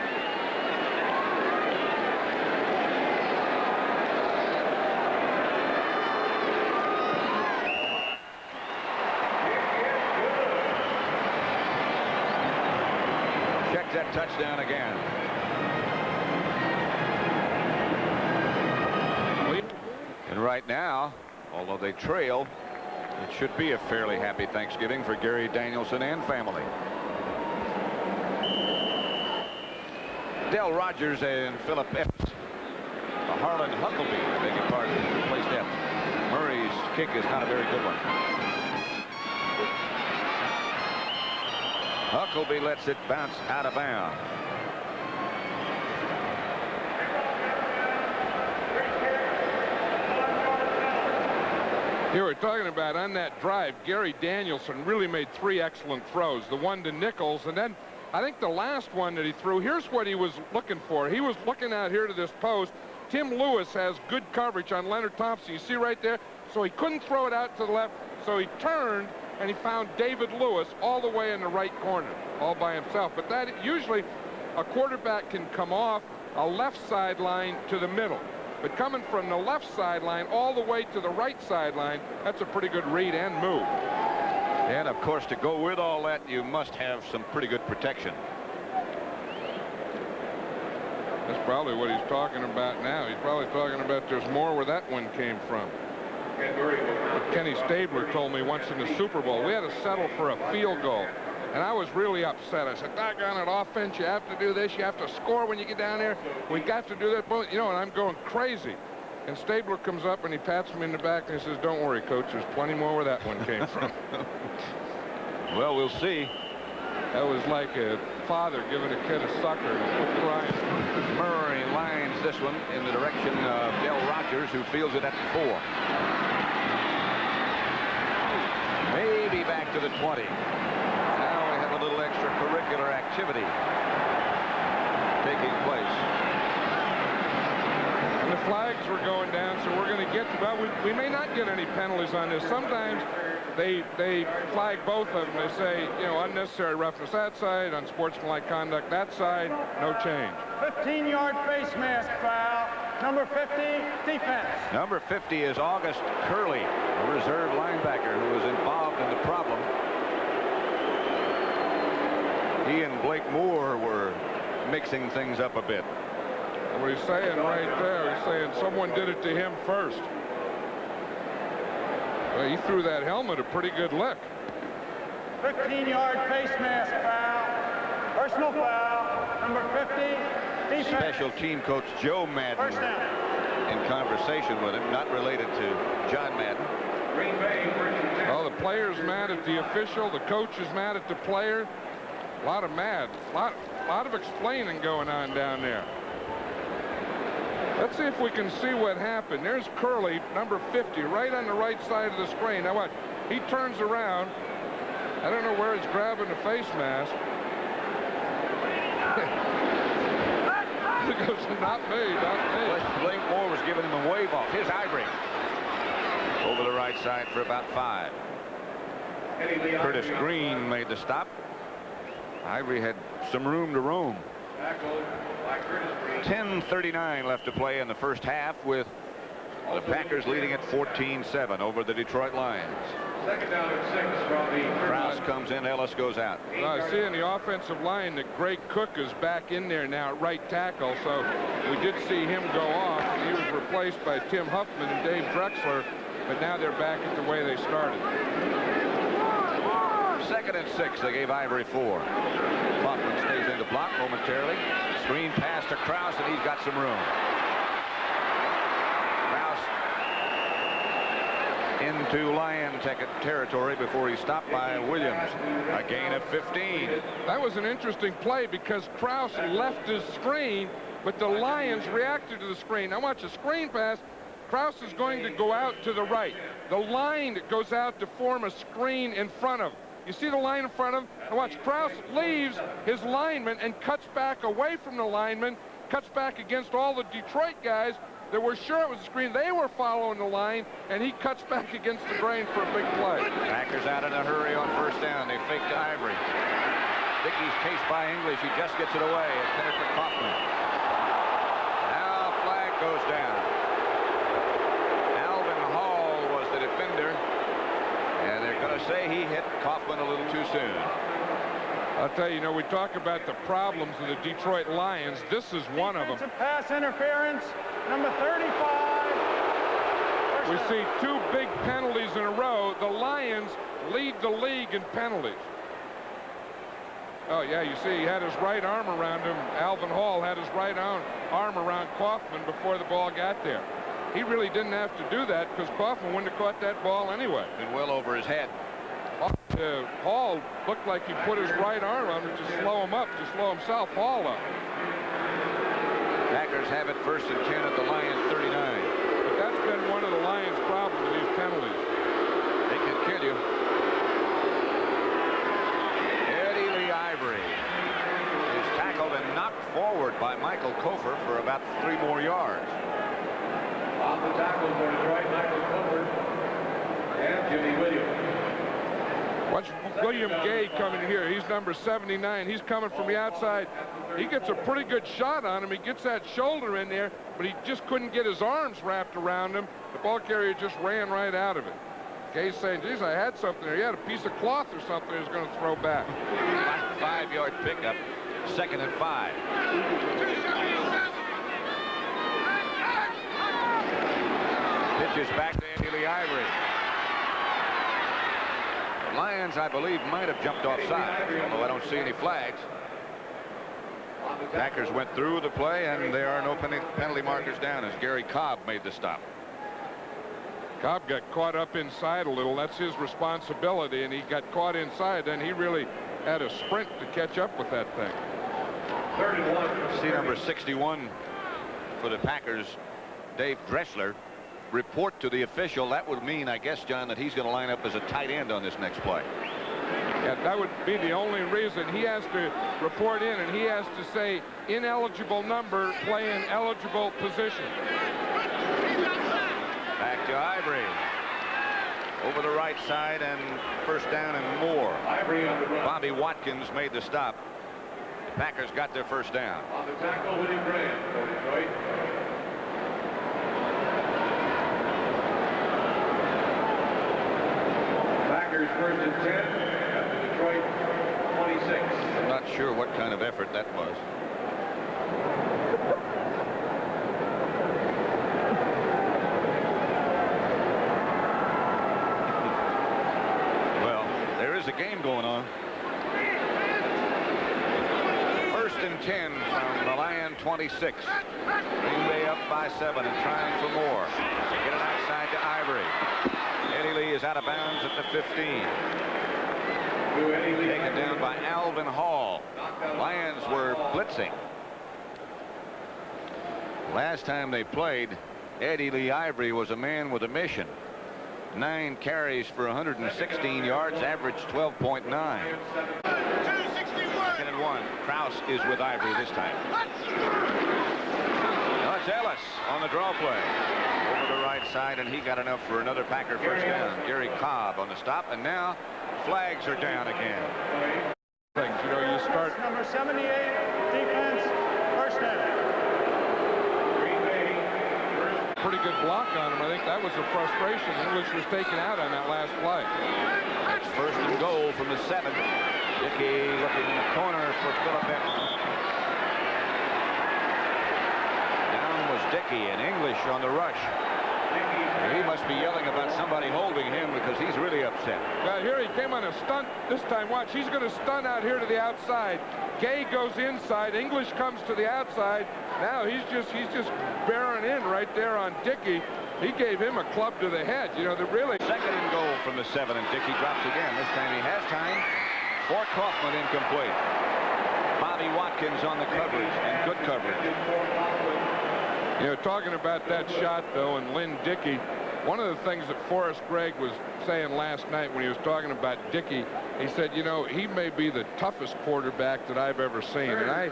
That touchdown again. And right now, although they trail, it should be a fairly happy Thanksgiving for Gary Danielson and family. Del Rogers and Philip Epps. Harlan Huckleby, I beg your pardon, replaced Epps. Murray's kick is not a very good one. Huckleby lets it bounce out of bounds. Here we're talking about on that drive, Gary Danielson really made 3 excellent throws. The one to Nichols, and then I think the last one that he threw, here's what he was looking for. He was looking out here to this post. Tim Lewis has good coverage on Leonard Thompson. You see right there? So he couldn't throw it out to the left. So he turned, and he found David Lewis all the way in the right corner, all by himself. But that usually a quarterback can come off a left sideline to the middle. But coming from the left sideline all the way to the right sideline, that's a pretty good read and move. And, of course, to go with all that, you must have some pretty good protection. That's probably what he's talking about now. He's probably talking about there's more where that one came from. But Kenny Stabler told me once in the Super Bowl, we had to settle for a field goal. And I was really upset. I said, doggone it, offense, you have to do this. You have to score when you get down there. We got to do that. You know, and I'm going crazy. And Stabler comes up and he pats me in the back and he says, don't worry, Coach, there's plenty more where that one came from. Well, we'll see. That was like a father giving a kid a sucker and crying. Murray lines this one in the direction of Del Rogers, who fields it at the 4. Maybe back to the 20. Now we have a little extracurricular activity taking place. And the flags were going down, so we're going to get, well, we may not get any penalties on this. Sometimes they flag both of them. They say, you know, unnecessary roughness that side, unsportsmanlike conduct that side, no change. 15-yard face mask foul. Number 50, defense. Number 50 is August Curley, a reserve linebacker who was involved in the problem. He and Blake Moore were mixing things up a bit. What he's saying right there, he's saying someone did it to him first. Well, he threw that helmet a pretty good lick. 15-yard face mask foul. Personal foul. Number 50, defense. Special team coach Joe Madden First down. in conversation with him, not related to John Madden. Oh, the player's mad at the official. The coach is mad at the player. A lot of mad. A lot of explaining going on down there. Let's see if we can see what happened. There's Curley, number 50, right on the right side of the screen. Now watch. He turns around. I don't know where he's grabbing the face mask. He goes, not me, not me. Blake Moore was giving him a wave off. Here's Ivory. Over the right side for about 5. Curtis Green made the stop. Ivory had some room to roam. 10:39 left to play in the first half, with the Packers leading at 14-7 over the Detroit Lions. Second down and 6 from the Krause comes in, Ellis goes out. I see in the offensive line that Greg Cook is back in there now at right tackle, so we did see him go off. He was replaced by Tim Huffman and Dave Drexler, but now they're back at the way they started. Second and 6, they gave Ivory 4. Hoffman stays in the block momentarily. Screen pass to Krause, and he's got some room. Krause into Lion territory before he's stopped by Williams. A gain of 15. That was an interesting play because Krause left his screen, but the Lions reacted to the screen. Now watch the screen pass. Krause is going to go out to the right. The line goes out to form a screen in front of him. You see the line in front of him? Now watch, Krause leaves his lineman and cuts back away from the lineman, cuts back against all the Detroit guys that were sure it was a screen. They were following the line, and he cuts back against the grain for a big play. Packers out in a hurry on first down. They fake to Ivory. Dickey's chased by English. He just gets it away. It's headed for Kaufman. Now flag goes down. Alvin Hall was the defender. And they're going to say he hit Kaufman a little too soon. I'll tell you, we talk about the problems of the Detroit Lions. This is one of them. Pass interference, number 35. We see 2 big penalties in a row. The Lions lead the league in penalties. Oh, yeah, you see he had his right arm around him. Alvin Hall had his right arm around Kaufman before the ball got there. he really didn't have to do that because Kaufman wouldn't have caught that ball anyway. Been well over his head. Hall looked like he put his right arm on it to slow him up, to slow himself Hall up. Packers have it 1st and 10 at the Lions 39. But that's been one of the Lions' problems, these penalties. They can kill you. Eddie Lee Ivory is tackled and knocked forward by Michael Kofer for about 3 more yards. On the tackle for Detroit, Michael Cooper and Jimmy Williams. Watch William Gay coming here. He's number 79. He's coming from the outside. He gets a pretty good shot on him. He gets that shoulder in there, but he just couldn't get his arms wrapped around him. The ball carrier just ran right out of it. Gay's saying, geez, I had something there. He had a piece of cloth or something he was going to throw back. 5-yard pickup, 2nd and 5. Pitches back to Eddie Lee Ivory. The Lions, I believe, might have jumped offside, although I don't see any flags. Packers went through the play, and there are no penalty markers down as Gary Cobb made the stop. Cobb got caught up inside a little. That's his responsibility, and he got caught inside, and he really had a sprint to catch up with that thing. 31. See number 61 for the Packers, Dave Dressler, report to the official. That would mean, I guess, John, that he's going to line up as a tight end on this next play. Yeah, that would be the only reason. He has to report in, and he has to say ineligible number, play in eligible position. Back to Ivory. Over the right side, and 1st down and more. Ivory on the run. Bobby Watkins made the stop. The Packers got their 1st down. On the tackle, William Graham for Detroit. Packers 1st and 10 at the Detroit 26. I'm not sure what kind of effort that was. Well, there is a game going on. 1st and 10 from the Lion 26. Green Bay up by 7 and trying for more. Get it outside to Ivory. Eddie Lee is out of bounds at the 15. Taken down by Alvin Hall. Lions were blitzing. Last time they played, Eddie Lee Ivory was a man with a mission. 9 carries for 116 yards, average 12.9. 261. And 1. Kraus is with Ivory this time. Now it's Ellis on the draw play. Over the right side, and he got enough for another Packer 1st down. Gary Cobb on the stop, and now flags are down again. You know, you start. Number 78, defense, 1st down. Pretty good block on him. I think that was the frustration. English was taken out on that last play. That's 1st and goal from the 7. Dickey looking in the corner for Phillip Evans. Down was Dickey, and English on the rush. He must be yelling about somebody holding him because he's really upset. Well, here he came on a stunt this time. Watch, he's going to stunt out here to the outside. Gay goes inside. English comes to the outside. Now he's just bearing in right there on Dickey. He gave him a club to the head. You know, 2nd and goal from the 7, and Dickey drops again. This time he has time for Kaufman, incomplete. Bobby Watkins on the coverage, and good coverage. You know, talking about that shot, though, and Lynn Dickey, one of the things that Forrest Gregg was saying last night when he was talking about Dickey, he said, you know, he may be the toughest quarterback that I've ever seen. And I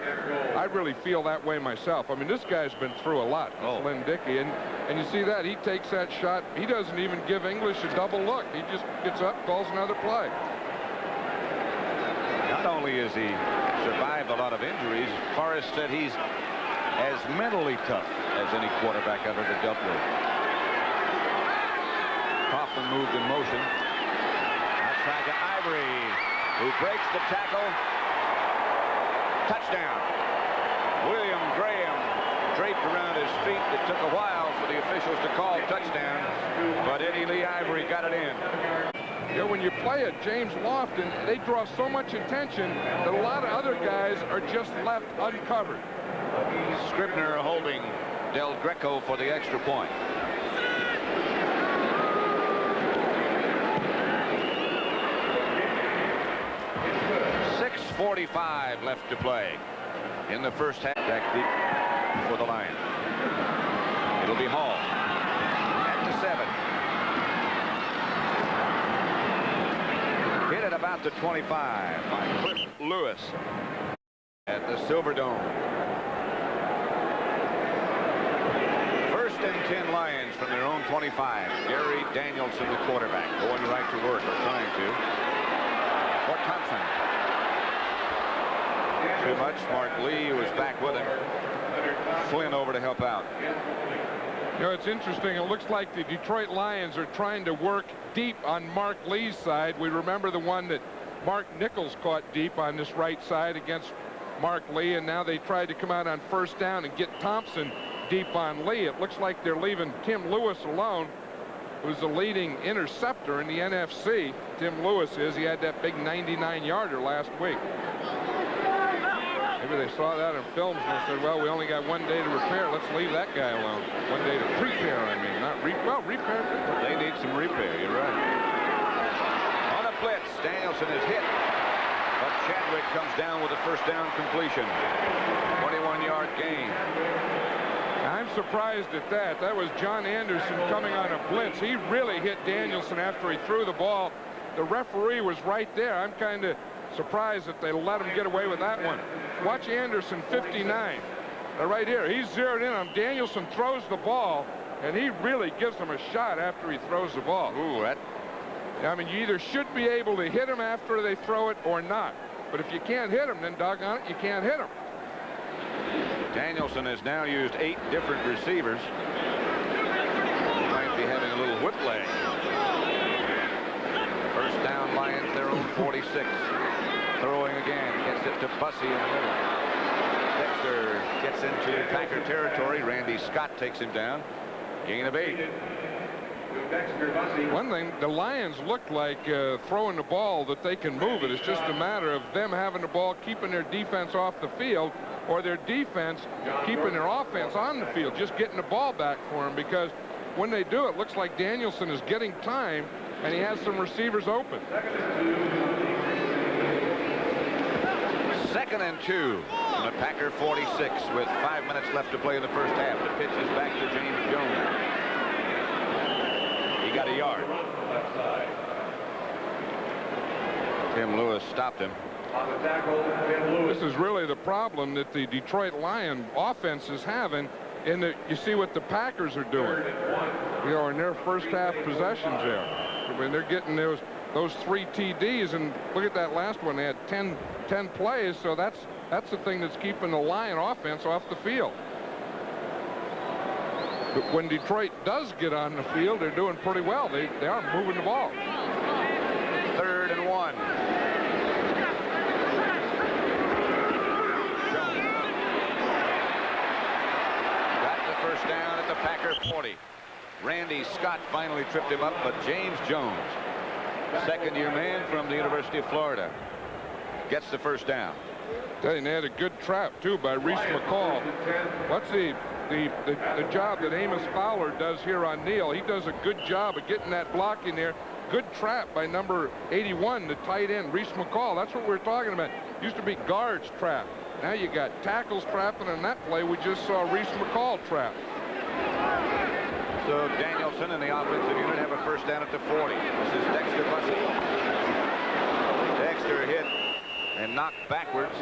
really feel that way myself. I mean, this guy's been through a lot, Lynn Dickey. And you see that, he takes that shot. He doesn't even give English a double look. He just gets up, calls another play. Not only has he survived a lot of injuries, Forrest said he's as mentally tough as any quarterback I've ever dealt with. Kaufman moved in motion. Outside to Ivory, who breaks the tackle. Touchdown. William Graham draped around his feet. It took a while for the officials to call touchdown, but Eddie Lee Ivory got it in. You know, when you play at James Lofton, they draw so much attention that a lot of other guys are just left uncovered. Scribner holding Del Greco for the extra point. 2:25 left to play in the first half. Back deep for the Lions. It'll be Hall at the 7. Hit at about the 25 by Cliff Lewis at the Silverdome. 1st and 10 Lions from their own 25. Gary Danielson, the quarterback, going right to work, or trying to. For Thompson. Too much. Mark Lee, who was back with him. Flynn over to help out. You know, it's interesting. It looks like the Detroit Lions are trying to work deep on Mark Lee's side. We remember the one that Mark Nichols caught deep on this right side against Mark Lee, and now they tried to come out on 1st down and get Thompson deep on Lee. It looks like they're leaving Tim Lewis alone, who's the leading interceptor in the NFC. Tim Lewis is. He had that big 99-yarder last week. Maybe they saw that in films and they said, well, we only got 1 day to repair. Let's leave that guy alone. 1 day to prepare, I mean. Not repair. They need some repair. You're right. On a blitz, Danielson is hit. But Chadwick comes down with a 1st down completion. 21-yard gain. I'm surprised at that. That was John Anderson coming on a blitz. He really hit Danielson after he threw the ball. The referee was right there. I'm kind of surprised that they let him get away with that one. Watch Anderson, 59. Right here. He's zeroed in on him. Danielson throws the ball, and he really gives him a shot after he throws the ball. Ooh, that. I mean, you either should be able to hit him after they throw it or not. But if you can't hit him, then doggone it, you can't hit him. Danielson has now used 8 different receivers. He might be having a little whiplash. 1st down, Lions, their own 46. Throwing again, gets it to Bussey in the middle. Dexter gets into Packer territory. Randy Scott takes him down. Gain of 8. One thing, the Lions look like throwing the ball that they can move it. It's just a matter of them having the ball, keeping their defense off the field, or their defense keeping their offense on the field, just getting the ball back for them, because when they do, it looks like Danielson is getting time, and he has some receivers open. 2nd and 2 on the Packer 46 with 5 minutes left to play in the first half. The pitch is back to James Jones. He got a yard. Tim Lewis stopped him. This is really the problem that the Detroit Lion offense is having, in that you see what the Packers are doing, you know, in their first half possessions there. I mean, they're getting those 3 TDs, and look at that last one. They had 10 plays, so that's the thing that's keeping the Lion offense off the field. But when Detroit does get on the field, they're doing pretty well. They are moving the ball. 3rd and 1. Got the 1st down at the Packer 40. Randy Scott finally tripped him up, but James Jones, 2nd-year man from the University of Florida, gets the 1st down. They had a good trap too by Reese McCall. What's the job that Amos Fowler does here on Neal? He does a good job of getting that block in there. Good trap by number 81, the tight end, Reese McCall. That's what we're talking about. Used to be guards trap. Now you got tackles trapping. On that play, we just saw Reese McCall trap. So Danielson and the offensive unit have a 1st down at the 40. This is Dexter Bussey. Dexter hit and knocked backwards.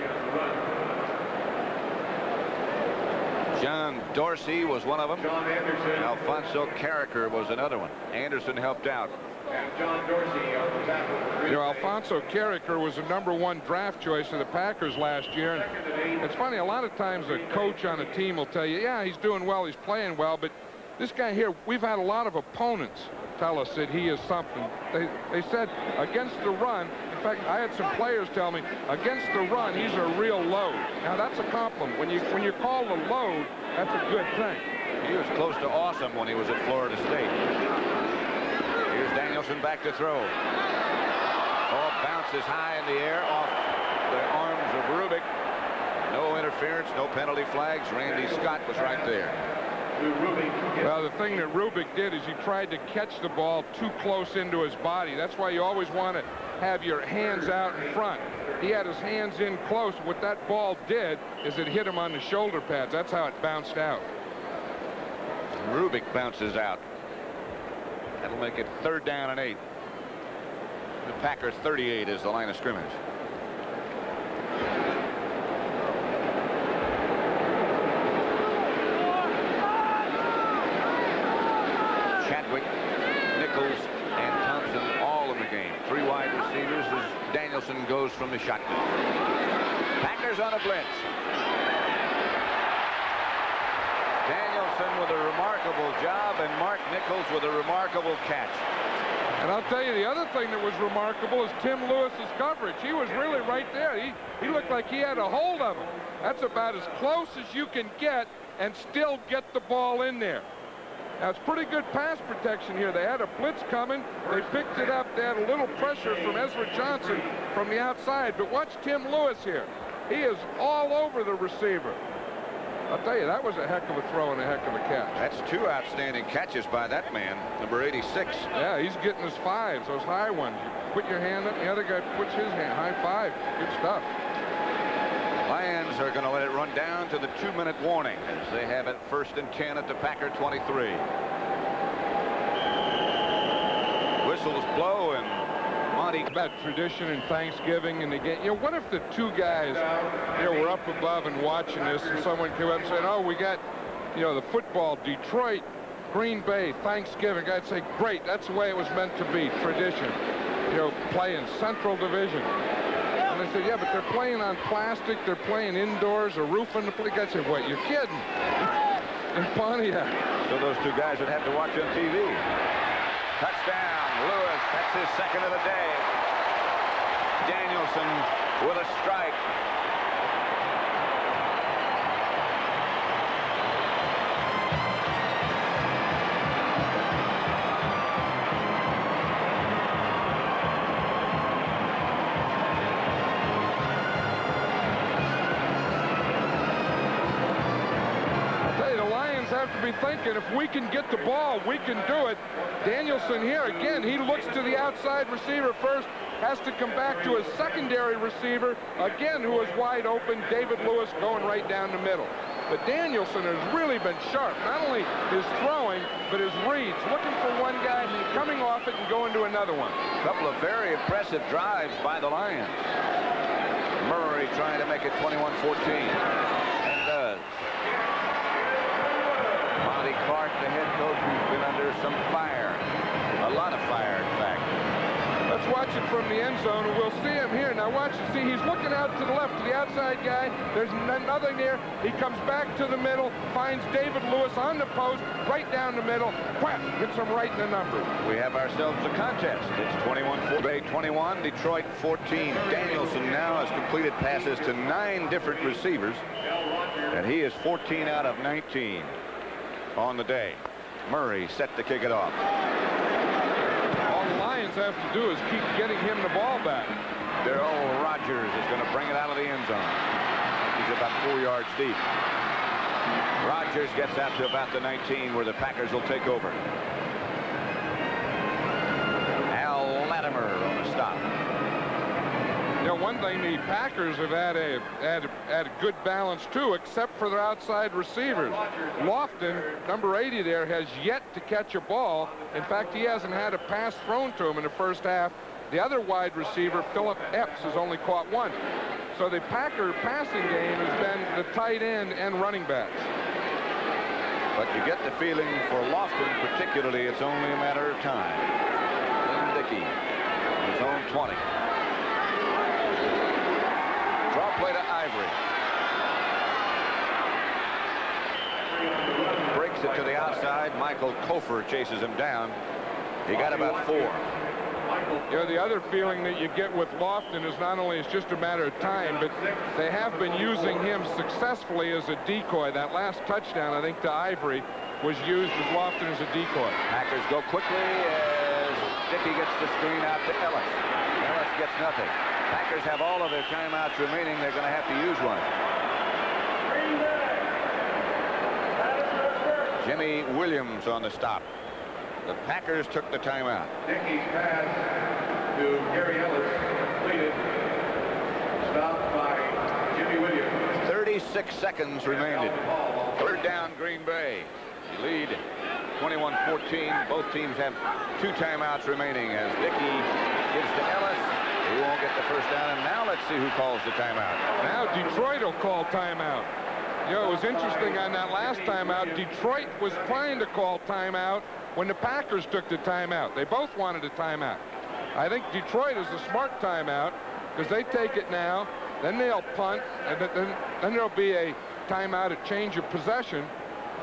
John Dorsey was one of them. Alfonso Carricker was another one. Anderson helped out. And John Dorsey on the tackle. You know, Alfonso Carricker was the #1 draft choice of the Packers last year. And it's funny, a lot of times a coach on a team will tell you, yeah, he's doing well, he's playing well, but this guy here, we've had a lot of opponents tell us that he is something. They said against the run, in fact, I had some players tell me, against the run, he's a real load. Now, that's a compliment. When you're called a load, that's a good thing. He was close to awesome when he was at Florida State. Here's Danielson back to throw. Ball bounces high in the air off the arms of Rubik. No interference, no penalty flags. Randy Scott was right there. Well, the thing that Rubik did is he tried to catch the ball too close into his body. That's why you always want to have your hands out in front. he had his hands in close. What that ball did is it hit him on the shoulder pads. That's how it bounced out. Rubik bounces out. That'll make it 3rd down and 8. The Packers 38 is the line of scrimmage. Chadwick, Nichols, and Thompson all in the game. 3 wide receivers as Danielson goes from the shotgun. Packers on a blitz. Danielson with a remarkable job, and Mark Nichols with a remarkable catch. And I'll tell you, the other thing that was remarkable is Tim Lewis's coverage. He was really right there. He looked like he had a hold of him. That's about as close as you can get and still get the ball in there. Now, it's pretty good pass protection here. They had a blitz coming. They picked it up. They had a little pressure from Ezra Johnson from the outside. But watch Tim Lewis here. He is all over the receiver. I'll tell you, that was a heck of a throw and a heck of a catch. That's 2 outstanding catches by that man, number 86. Yeah, he's getting his 5s, those high ones. You put your hand up, the other guy puts his hand. High 5. Good stuff. Lions are going to let it run down to the 2-minute warning as they have it 1st and 10 at the Packer 23. Whistles blow and Monty. About tradition and Thanksgiving and again, you know, what if the 2 guys, you know, were up above and watching this and someone came up and said, oh, we got, you know, the football, Detroit, Green Bay, Thanksgiving. I'd say, great, that's the way it was meant to be, tradition. You know, playing Central Division. And they said, yeah, but they're playing on plastic, they're playing indoors, a roof on the place. I said, what, you're kidding? In Pontiac. So those 2 guys would have to watch on TV. Touchdown, Lewis. That's his 2nd of the day. Danielson with a strike. Have to be thinking, if we can get the ball, we can do it. Danielson here again, he looks to the outside receiver first, has to come back to his secondary receiver again, who is wide open. David Lewis going right down the middle. But Danielson has really been sharp, not only his throwing but his reads, looking for one guy, coming off it and going to another one. A couple of very impressive drives by the Lions. Murray trying to make it 21-14 and does. Clark, the head coach, who's been under some fire. A lot of fire, in fact. Let's watch it from the end zone, and we'll see him here. Now watch it. See, he's looking out to the left, to the outside guy. There's nothing there. He comes back to the middle, finds David Lewis on the post, right down the middle. Whap! Hits him right in the numbers. We have ourselves a contest. It's 21-14. 21, Detroit 14. Danielson now has completed passes to 9 different receivers, and he is 14 out of 19. On the day. Murray set to kick it off. All the Lions have to do is keep getting him the ball back. Darrell Rogers is going to bring it out of the end zone. He's about 4 yards deep. Rogers gets out to about the 19 where the Packers will take over. Al Latimer on the stop. You know, one thing, the Packers have had a good balance too, except for their outside receivers. Lofton, number 80 there, has yet to catch a ball. In fact, he hasn't had a pass thrown to him in the first half. The other wide receiver, Philip Epps, has only caught 1. So the Packer passing game has been the tight end and running backs. But you get the feeling for Lofton particularly, it's only a matter of time. Lynn Dickey, his own 20. Draw play to Ivory. Breaks it to the outside. Michael Kofer chases him down. He got about 4. You know, the other feeling that you get with Lofton is not only it's just a matter of time, but they have been using him successfully as a decoy. That last touchdown, I think, to Ivory was used as Lofton as a decoy. Packers go quickly as Dickey gets the screen out to Ellis. Ellis gets nothing. Packers have all of their timeouts remaining. They're going to have to use one. Jimmy Williams on the stop. The Packers took the timeout. Dickey's pass to Gary Ellis completed. Stopped by Jimmy Williams. 36 seconds remaining. Third down, Green Bay. You lead 21-14. Both teams have 2 timeouts remaining as Dickey gives to Ellis. He won't get the first down. And now let's see who calls the timeout. Now Detroit will call timeout. You know, it was interesting on that last timeout. Detroit was trying to call timeout when the Packers took the timeout. They both wanted a timeout. I think Detroit is a smart timeout because they take it now, then they'll punt, and then there'll be a timeout, a change of possession,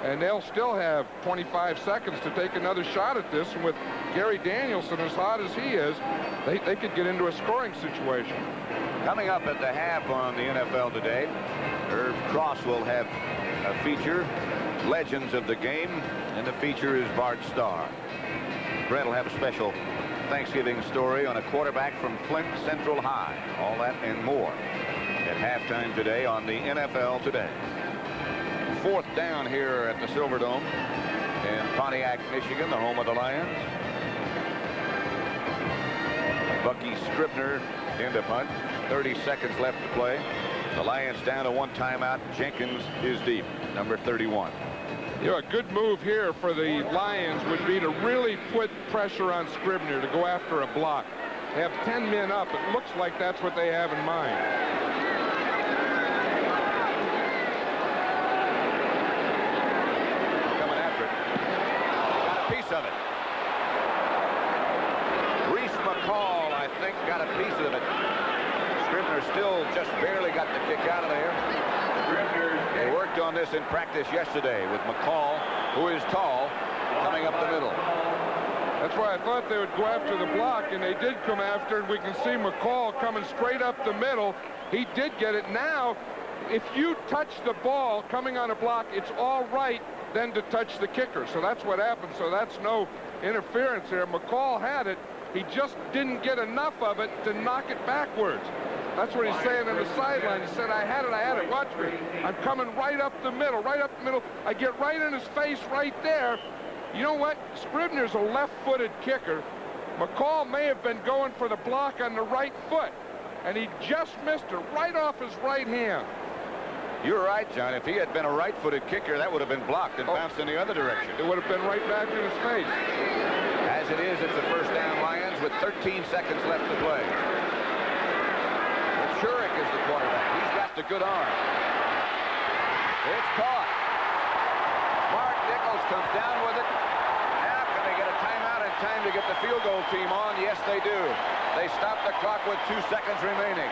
and they'll still have 25 seconds to take another shot at this. And with Gary Danielson as hot as he is, they could get into a scoring situation. Coming up at the half on the NFL Today, Irv Cross will have a feature, Legends of the Game, and the feature is Bart Starr. Brett will have a special Thanksgiving story on a quarterback from Flint Central High. All that and more at halftime today on the NFL Today. 4th down here at the Silverdome in Pontiac, Michigan, the home of the Lions. Bucky Scribner in to punt. 30 seconds left to play. The Lions down to 1 timeout. Jenkins is deep, number 31. You know, a good move here for the Lions would be to really put pressure on Scribner to go after a block. They have 10 men up. It looks like that's what they have in mind. Coming after it. Got a piece of it. Reese McCall, I think, got a piece of it. Scribner still just barely got the kick out of there. They worked on this in practice yesterday with McCall, who is tall, coming up the middle. That's why I thought they would go after the block, and they did come after, and we can see McCall coming straight up the middle. He did get it. Now, if you touch the ball coming on a block, it's all right then to touch the kicker. So that's what happened. So that's no interference there. McCall had it. He just didn't get enough of it to knock it backwards. That's what he's saying on the sideline. He said, I had it. Watch me. I'm coming right up the middle. I get right in his face right there. You know what? Scribner's a left-footed kicker. McCall may have been going for the block on the right foot, and he just missed it right off his right hand. You're right, John. If he had been a right-footed kicker, that would have been blocked and bounced in the other direction. It would have been right back in his face. As it is, it's a first down Lions with 13 seconds left to play. Shurik is the quarterback. He's got the good arm. It's caught. Mark Nichols comes down with it. Now can they get a timeout in time to get the field goal team on? Yes, they do. They stop the clock with 2 seconds remaining.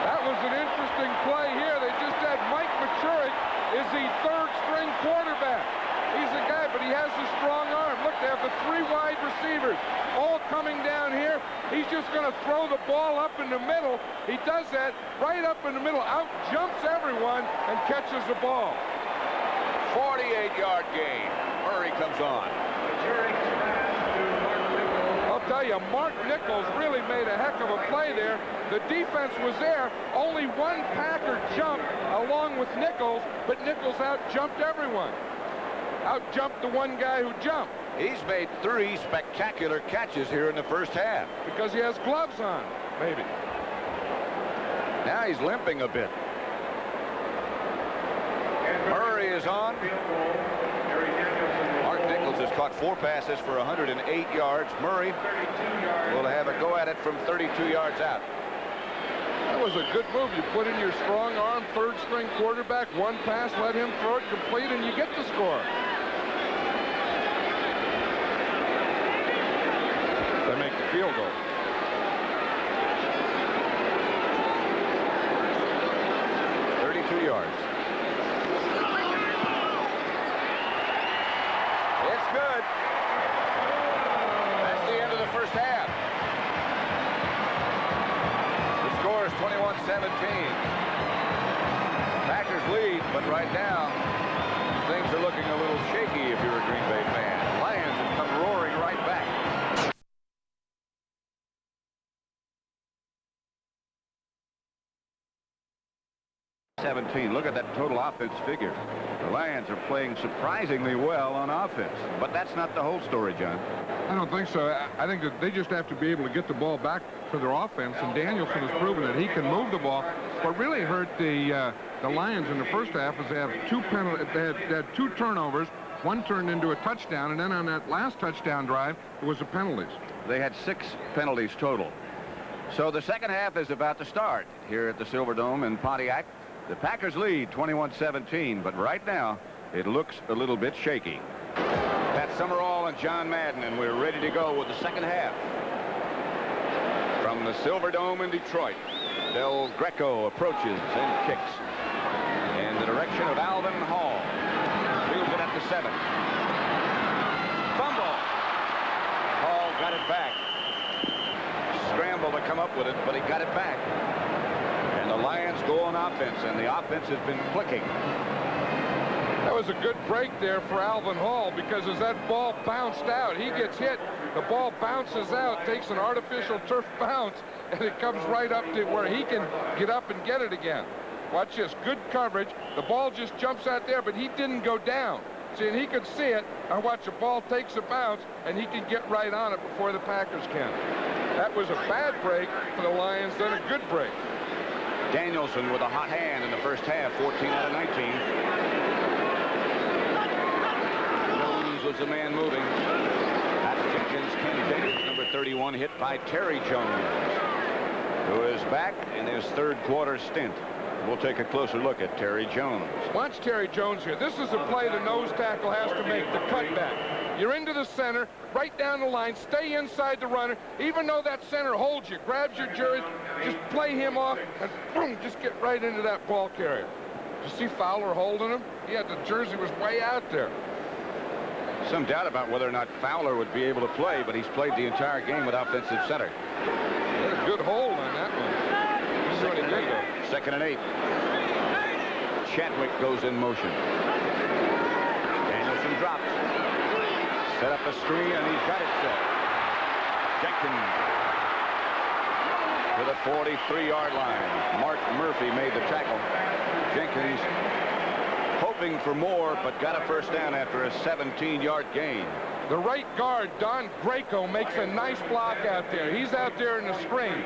That was an interesting play here. They just had Mike Machurik is the 3rd string quarterback. He's the guy, but he has a strong arm. Look, they have the 3 wide receivers all coming down here. He's just going to throw the ball up in the middle. He does that right up in the middle, out jumps everyone and catches the ball. 48-yard gain. Murray comes on. I'll tell you, Mark Nichols really made a heck of a play there. The defense was there. Only 1 Packer jumped along with Nichols, but Nichols out-jumped everyone. Out-jumped the 1 guy who jumped. He's made 3 spectacular catches here in the first half. Because he has gloves on, maybe. Now he's limping a bit. Murray is on. Mark Nichols has caught 4 passes for 108 yards. Murray will have a go at it from 32 yards out. That was a good move. You put in your strong arm, 3rd string quarterback, 1 pass, let him throw it complete, and you get the score. They make the field goal. Yards. It's good. That's the end of the first half. The score is 21-17. Packers lead, but right now things are looking a little shaky if you're a Green Bay fan. Lions have come roaring right back. Look at that total offense figure. The Lions are playing surprisingly well on offense, but that's not the whole story, John. I don't think so. I think that they just have to be able to get the ball back to their offense, and Danielson has proven that he can move the ball. What really hurt the Lions in the first half is they had two turnovers. One turned into a touchdown, and then on that last touchdown drive, it was the penalties. They had 6 penalties total. So the second half is about to start here at the Silverdome in Pontiac. The Packers lead 21-17, but right now it looks a little bit shaky. Pat Summerall and John Madden, and we're ready to go with the second half. From the Silverdome in Detroit, Del Greco approaches and kicks in the direction of Alvin Hall. Fields it at the 7. Fumble. Hall got it back. Scramble to come up with it, but he got it back. And the Lions go on offense, and the offense has been clicking. That was a good break there for Alvin Hall, because as that ball bounced out, he gets hit. The ball bounces out, takes an artificial turf bounce, and it comes right up to where he can get up and get it again. Watch this, good coverage. The ball just jumps out there, but he didn't go down. See, and he could see it. Now watch, the ball takes a bounce, and he can get right on it before the Packers can. That was a bad break for the Lions, then a good break. Danielson with a hot hand in the first half, 14 out of 19. Jones was the man moving. That's Jenkins. Ken Jenkins, number 31, hit by Terry Jones, who is back in his third quarter stint. We'll take a closer look at Terry Jones. Watch Terry Jones here. This is a play the nose tackle has to make, the cutback. You're into the center, right down the line, stay inside the runner. Even though that center holds you, grabs your jersey, just play him off, and boom, just get right into that ball carrier. You see Fowler holding him? Yeah, the jersey was way out there. Some doubt about whether or not Fowler would be able to play, but he's played the entire game with offensive center. He had a good hold on that one. He's doing it good, though. 2nd and 8. Chadwick goes in motion. Danielson drops. Set up a screen, and he's got it set. Jenkins to the 43-yard line. Mark Murphy made the tackle. Jenkins hoping for more, but got a first down after a 17-yard gain. The right guard, Don Greco, makes a nice block out there. He's out there in the screen.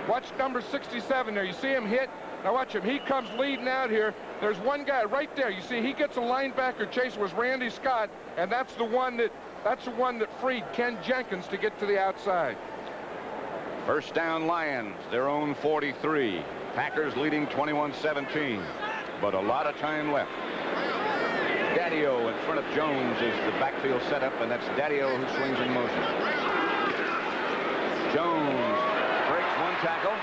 Watch number 67 there. You see him hit? Now watch him. He comes leading out here. There's one guy right there. You see, he gets a linebacker chase. It was Randy Scott, and that's the one that freed Ken Jenkins to get to the outside. First down, Lions, their own 43. Packers leading 21-17, but a lot of time left. Daddio in front of Jones is the backfield setup, and that's Daddio who swings in motion. Jones breaks one tackle,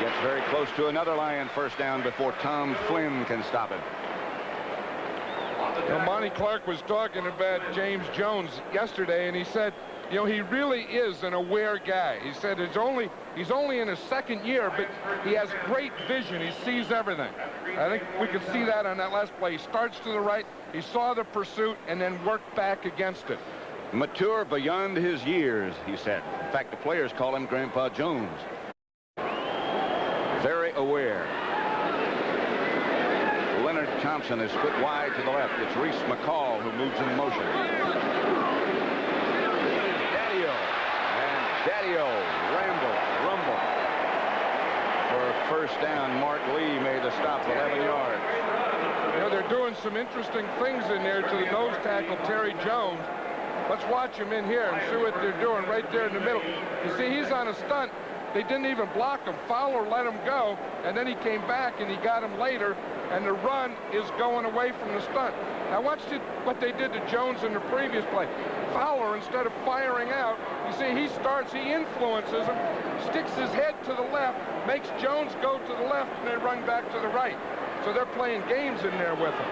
gets very close to another Lion first down before Tom Flynn can stop it. Now, Monty Clark was talking about James Jones yesterday, and he said, you know, he really is an aware guy. He said he's only in his second year, but he has great vision. He sees everything. I think we could see that on that last play. He starts to the right, he saw the pursuit, and then worked back against it. Mature beyond his years, he said. In fact, the players call him Grandpa Jones. Very aware. Leonard Thompson is split wide to the left. It's Reese McCall who moves in motion. Daddio. And Daddio rumble. For first down, Mark Lee made the stop, 11 yards. You know, they're doing some interesting things in there to the nose tackle, Terry Jones. Let's watch him in here and see what they're doing right there in the middle. You see, he's on a stunt. They didn't even block him. Fowler let him go, and then he came back and he got him later, and the run is going away from the stunt. Now watch what they did to Jones in the previous play. Fowler, instead of firing out, you see, he influences him, sticks his head to the left, makes Jones go to the left, and they run back to the right. So they're playing games in there with him.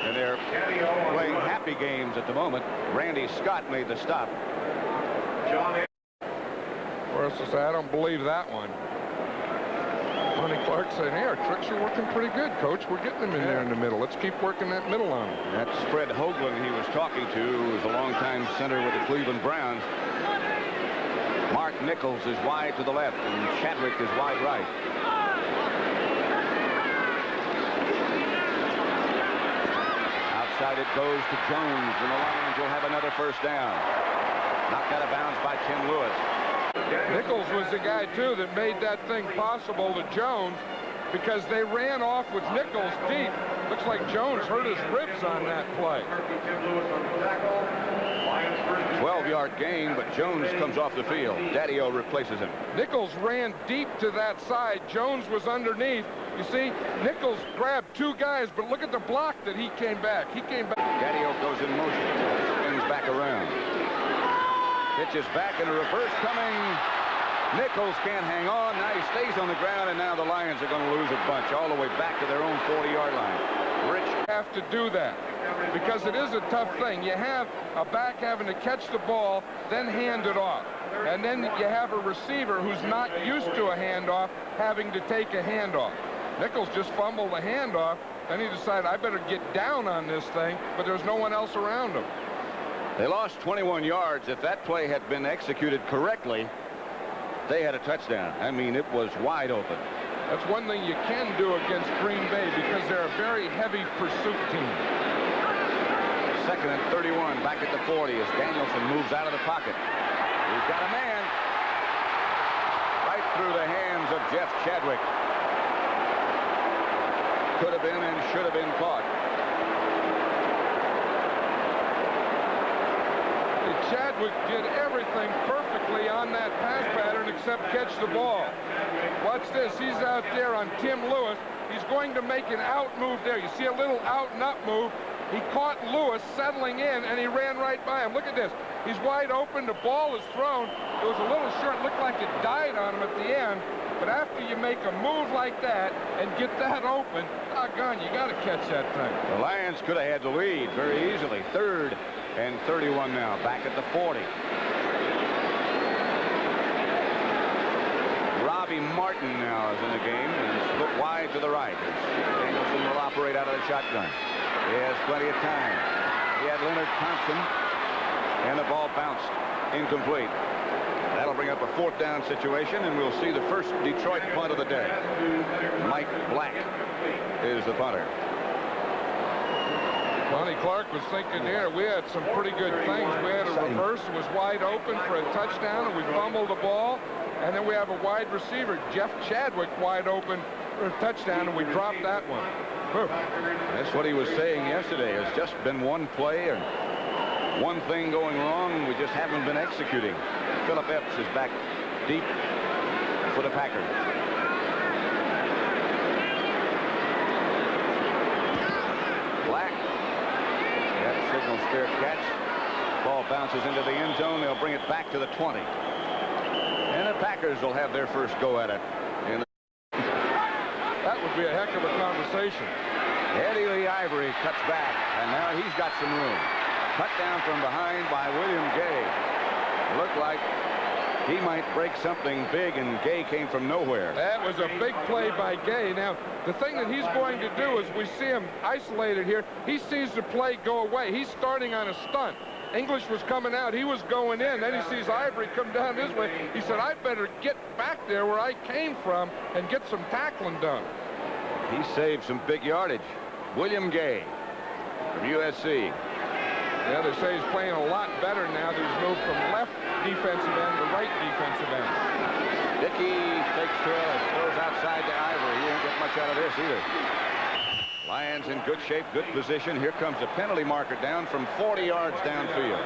And they're playing happy games at the moment. Randy Scott made the stop. I don't believe that one. Monty Clark said, hey, our tricks are working pretty good, Coach. We're getting them in there in the middle. Let's keep working that middle on them. That's Fred Hoagland he was talking to, who was a longtime center with the Cleveland Browns. Mark Nichols is wide to the left, and Chadwick is wide right. side it goes to Jones, and the Lions will have another first down. Knocked out of bounds by Tim Lewis. Nichols was the guy, too, that made that thing possible to Jones, because they ran off with Nichols deep. Looks like Jones hurt his ribs on that play. 12-yard gain, but Jones comes off the field. Daddy-O replaces him. Nichols ran deep to that side. Jones was underneath. You see, Nichols grabbed two guys, but look at the block that he came back. Daddy-O goes in motion. Spins back around. Pitches back in a reverse coming. Nichols can't hang on. Now he stays on the ground, and now the Lions are going to lose a bunch all the way back to their own 40-yard line. Rich have to do that because it is a tough thing. You have a back having to catch the ball, then hand it off. And then you have a receiver who's not used to a handoff having to take a handoff. Nichols just fumbled the handoff. Then he decided, I better get down on this thing, but there's no one else around him. They lost 21 yards. If that play had been executed correctly, they had a touchdown. I mean, it was wide open. That's one thing you can do against Green Bay because they're a very heavy pursuit team. 2nd and 31, back at the 40 as Danielson moves out of the pocket. He's got a man right through the hands of Jeff Chadwick. Could have been and should have been caught. Chadwick did everything perfectly on that pass pattern except catch the ball. Watch this. He's out there on Tim Lewis. He's going to make an out move there. You see a little out and up move. He caught Lewis settling in, and he ran right by him. Look at this. He's wide open. The ball is thrown. It was a little short. It looked like it died on him at the end. But after you make a move like that and get that open, doggone, you got to catch that thing. The Lions could have had the lead very easily. 3rd and 31 now, back at the 40. Robbie Martin now is in the game and split wide to the right. Danielson will operate out of the shotgun. He has plenty of time. He had Leonard Thompson, and the ball bounced incomplete. That'll bring up a 4th down situation, and we'll see the first Detroit punt of the day. Mike Black is the punter. Lonnie Clark was thinking there, we had some pretty good things. We had a reverse, it was wide open for a touchdown, and we fumbled the ball. And then we have a wide receiver, Jeff Chadwick, wide open for a touchdown, and we dropped that one. That's what he was saying yesterday. It's just been one play and one thing going wrong. We just haven't been executing. Philip Epps is back deep for the Packers. Black. That signals fair catch. Ball bounces into the end zone. They'll bring it back to the 20. And the Packers will have their first go at it. That would be a heck of a conversation. Eddie Lee Ivory cuts back, and now he's got some room. Cut down from behind by William Gay. Looked like he might break something big, and Gay came from nowhere. That was a big play by Gay. Now, the thing that he's going to do is we see him isolated here. He sees the play go away. He's starting on a stunt. English was coming out. He was going in. Then he sees Ivory come down this way. He said, I better get back there where I came from and get some tackling done. He saved some big yardage. William Gay from USC. Yeah, they say he's playing a lot better now that he's moved from left defensive end to right defensive end. Dickey fakes trail and throws outside to Ivory. He didn't get much out of this either. Lions in good shape, good position. Here comes a penalty marker down from 40 yards downfield.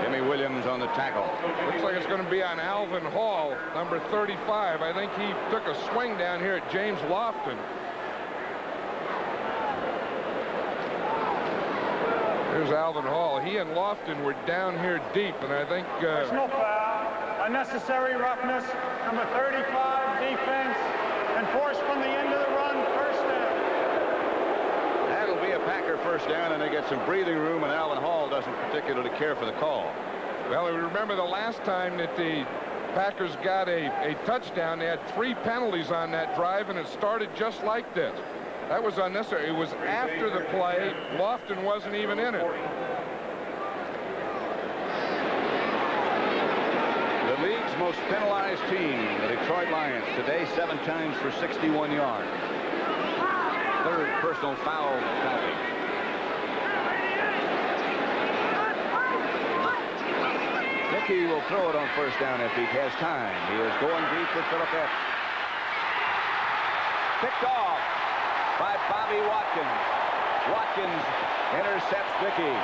Jimmy Williams on the tackle. Looks like it's going to be on Alvin Hall, number 35. I think he took a swing down here at James Lofton. Here's Alvin Hall. He and Lofton were down here deep, and I think... Personal foul, unnecessary roughness, number 35, defense, enforced from the end of the run, first down. That'll be a Packer first down, and they get some breathing room, and Alvin Hall doesn't particularly care for the call. Well, remember the last time that the Packers got a touchdown, they had 3 penalties on that drive, and it started just like this. That was unnecessary. It was after the play. Lofton wasn't even in it. The league's most penalized team, the Detroit Lions, today 7 times for 61 yards. 3rd personal foul penalty. Dickey will throw it on first down if he has time. He is going deep with Philip Epps. Picked off by Bobby Watkins. Watkins intercepts Dickey.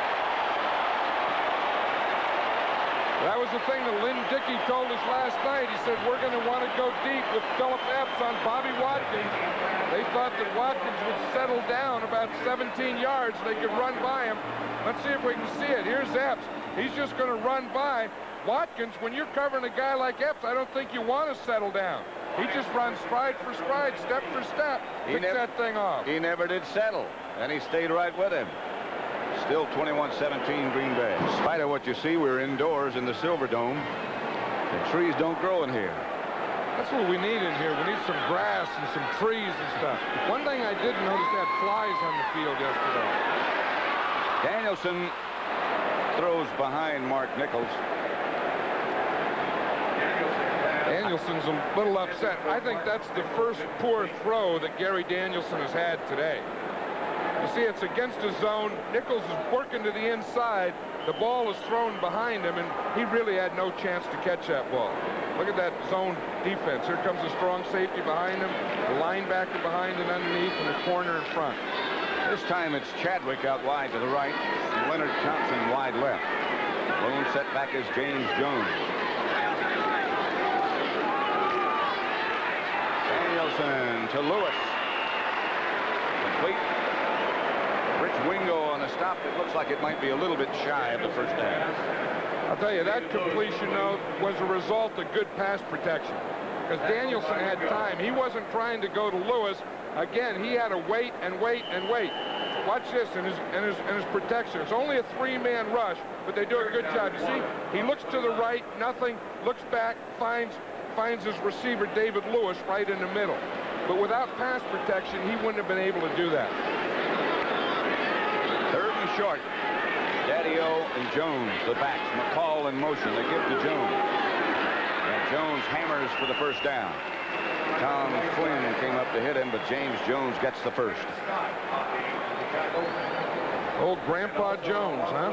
That was the thing that Lynn Dickey told us last night. He said, we're going to want to go deep with Philip Epps on Bobby Watkins. They thought that Watkins would settle down about 17 yards. They could run by him. Let's see if we can see it. Here's Epps. He's just going to run by. Watkins, when you're covering a guy like Epps, I don't think you want to settle down. He just runs stride for stride, step for step, picks that thing off. He never did settle, and he stayed right with him. Still 21-17 Green Bay. In spite of what you see, we're indoors in the Silver Dome. The trees don't grow in here. That's what we need in here. We need some grass and some trees and stuff. One thing I did notice, they had flies on the field yesterday. Danielson throws behind Mark Nichols. Danielson's a little upset. I think that's the first poor throw that Gary Danielson has had today. You see, it's against his zone. Nichols is working to the inside. The ball is thrown behind him, and he really had no chance to catch that ball. Look at that zone defense. Here comes a strong safety behind him, the linebacker behind and underneath, and the corner in front. This time it's Chadwick out wide to the right, and Leonard Thompson wide left. Lone setback is James Jones. Danielson to Lewis. Complete. Rich Wingo on a stop that looks like it might be a little bit shy of the first half. I'll tell you, that completion, though, was a result of good pass protection. Because Danielson had time. He wasn't trying to go to Lewis. Again, he had to wait and wait and wait. Watch this in his protection. It's only a three-man rush, but they do a good job. You see, he looks to the right, nothing, looks back, finds his receiver, David Lewis, right in the middle. But without pass protection, he wouldn't have been able to do that. Third and short. Daddy-O and Jones, the backs. McCall in motion. They give to Jones. And Jones hammers for the first down. Tom Flynn came up to hit him, but James Jones gets the first. Old Grandpa Jones, huh?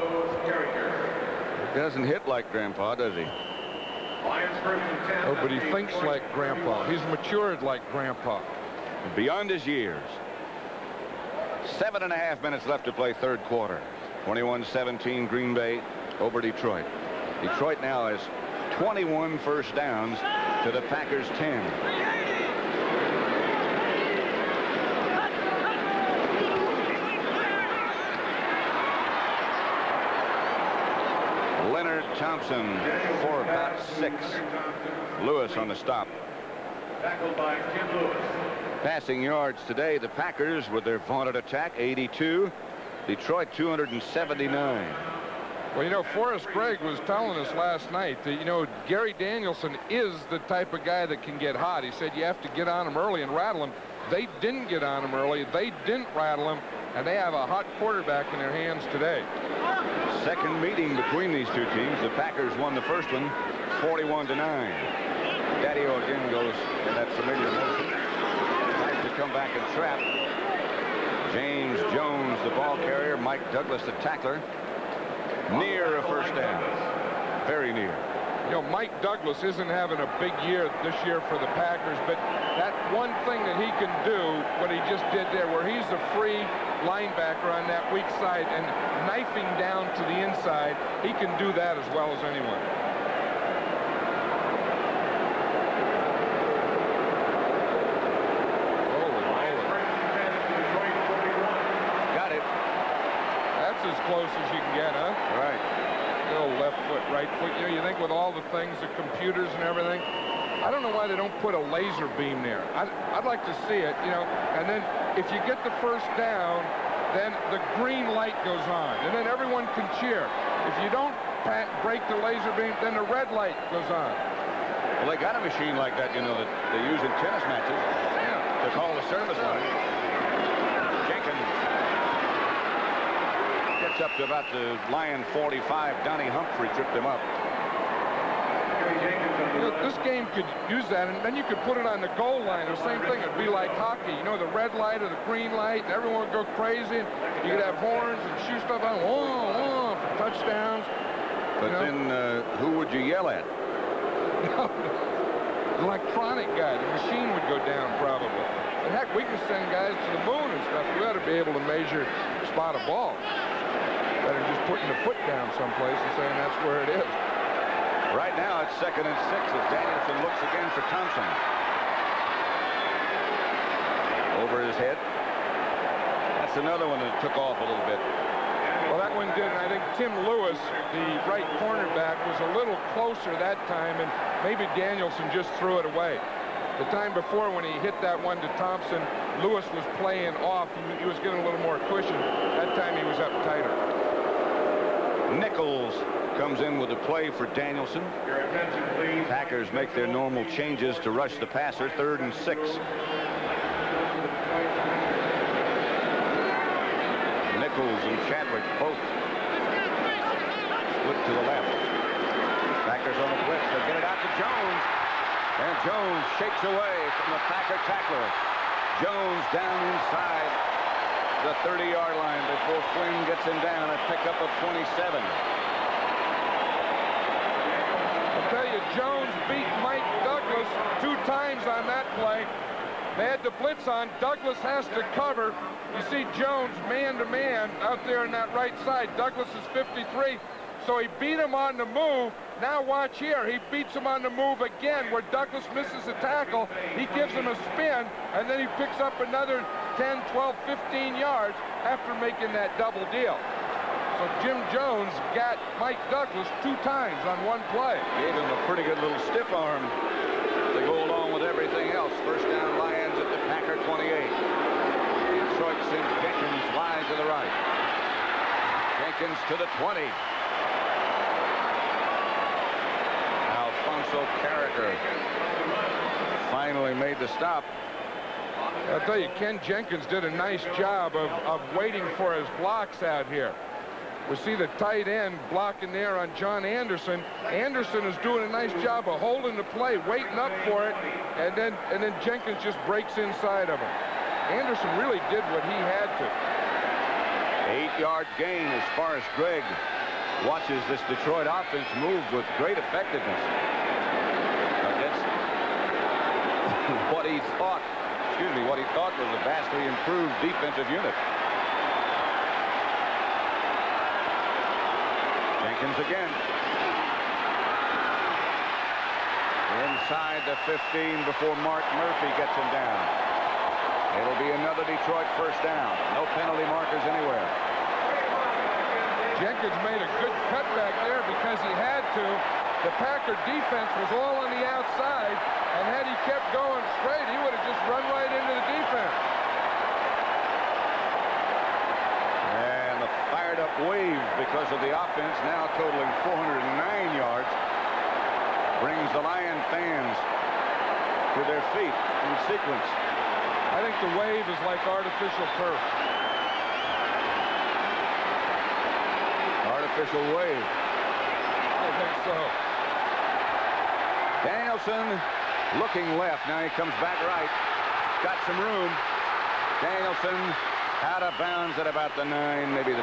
He doesn't hit like Grandpa, does he? Oh, but he thinks like Grandpa. He's matured like Grandpa. Beyond his years. 7.5 minutes left to play third quarter. 21-17 Green Bay over Detroit. Detroit now has 21 first downs to the Packers 10. Leonard Thompson for about 6. Lewis on the stop. Tackled by Tim Lewis. Passing yards today, the Packers with their vaunted attack, 82. Detroit, 279. Well, you know, Forrest Gregg was telling us last night that, you know, Gary Danielson is the type of guy that can get hot. He said you have to get on him early and rattle him. They didn't get on him early. They didn't rattle him, and they have a hot quarterback in their hands today. Second meeting between these two teams. The Packers won the first one, 41-9. Daddy-O again goes in that familiar motion. Tries to come back and trap. James Jones, the ball carrier. Mike Douglas, the tackler. Near a first down. Very near. You know, Mike Douglas isn't having a big year this year for the Packers, but that one thing that he can do, what he just did there, where he's a free linebacker on that weak side and knifing down to the inside, he can do that as well as anyone. Got it. That's as close as you can get, huh? Right. Little left foot, right foot. You know, you think with all the things, the computers and everything, I don't know why they don't put a laser beam there. I'd like to see it, you know, and then if you get the first down, then the green light goes on, and then everyone can cheer. If you don't break the laser beam, then the red light goes on. Well, they got a machine like that, you know, that they use in tennis matches to call the service line. Jenkins gets up to about the line 45. Donnie Humphrey tripped him up. You know, this game could use that, and then you could put it on the goal line. The same thing. It'd be like hockey. You know, the red light or the green light, and everyone would go crazy. And you could have horns and shoot stuff on, for touchdowns. But then who would you yell at? Electronic guy. The machine would go down probably. And heck, we can send guys to the moon and stuff. We ought to be able to measure, spot a ball. Better than just putting the foot down someplace and saying that's where it is. Right now it's 2nd and 6 as Danielson looks again for Thompson. Over his head. That's another one that took off a little bit. Well, that one did, and I think Tim Lewis, the right cornerback, was a little closer that time, and maybe Danielson just threw it away. The time before when he hit that one to Thompson, Lewis was playing off. He was getting a little more cushion. That time he was up tighter. Nichols comes in with a play for Danielson. Your attention, please. Packers make their normal changes to rush the passer. 3rd and 6. Nichols and Chadwick both split to the left. Packers on the blitz. They get it out to Jones. And Jones shakes away from the Packer tackler. Jones down inside the 30-yard line before Flynn gets him down. A pickup of 27. I'll tell you, Jones beat Mike Douglas 2 times on that play. They had the blitz on. Douglas has to cover. You see Jones man-to-man out there on that right side. Douglas is 53, so he beat him on the move. Now watch here. He beats him on the move again where Douglas misses a tackle. He gives him a spin, and then he picks up another 10, 12, 15 yards after making that double deal. So Jim Jones got Mike Douglas 2 times on one play. Gave him a pretty good little stiff arm to go along with everything else. First down, Lions at the Packer 28. Detroit sends Jenkins wide to the right. Jenkins to the 20. Alfonso Carricker finally made the stop. I'll tell you, Ken Jenkins did a nice job of waiting for his blocks out here. We see the tight end blocking there on John Anderson. Anderson is doing a nice job of holding the play, waiting up for it, and then Jenkins just breaks inside of him. Anderson really did what he had to. 8-yard gain as far as Greg watches this Detroit offense move with great effectiveness against what he thought was a vastly improved defensive unit. Jenkins again. Inside the 15 before Mark Murphy gets him down. It'll be another Detroit first down. No penalty markers anywhere. Jenkins made a good cutback there because he had to. The Packer defense was all on the outside, and had he kept going straight, he would have just run right into the defense. And the fired up wave because of the offense, now totaling 409 yards, brings the Lion fans to their feet in sequence. I think the wave is like artificial turf. Artificial wave. I think so. Danielson looking left. Now he comes back right. Got some room. Danielson out of bounds at about the 9, maybe the 10.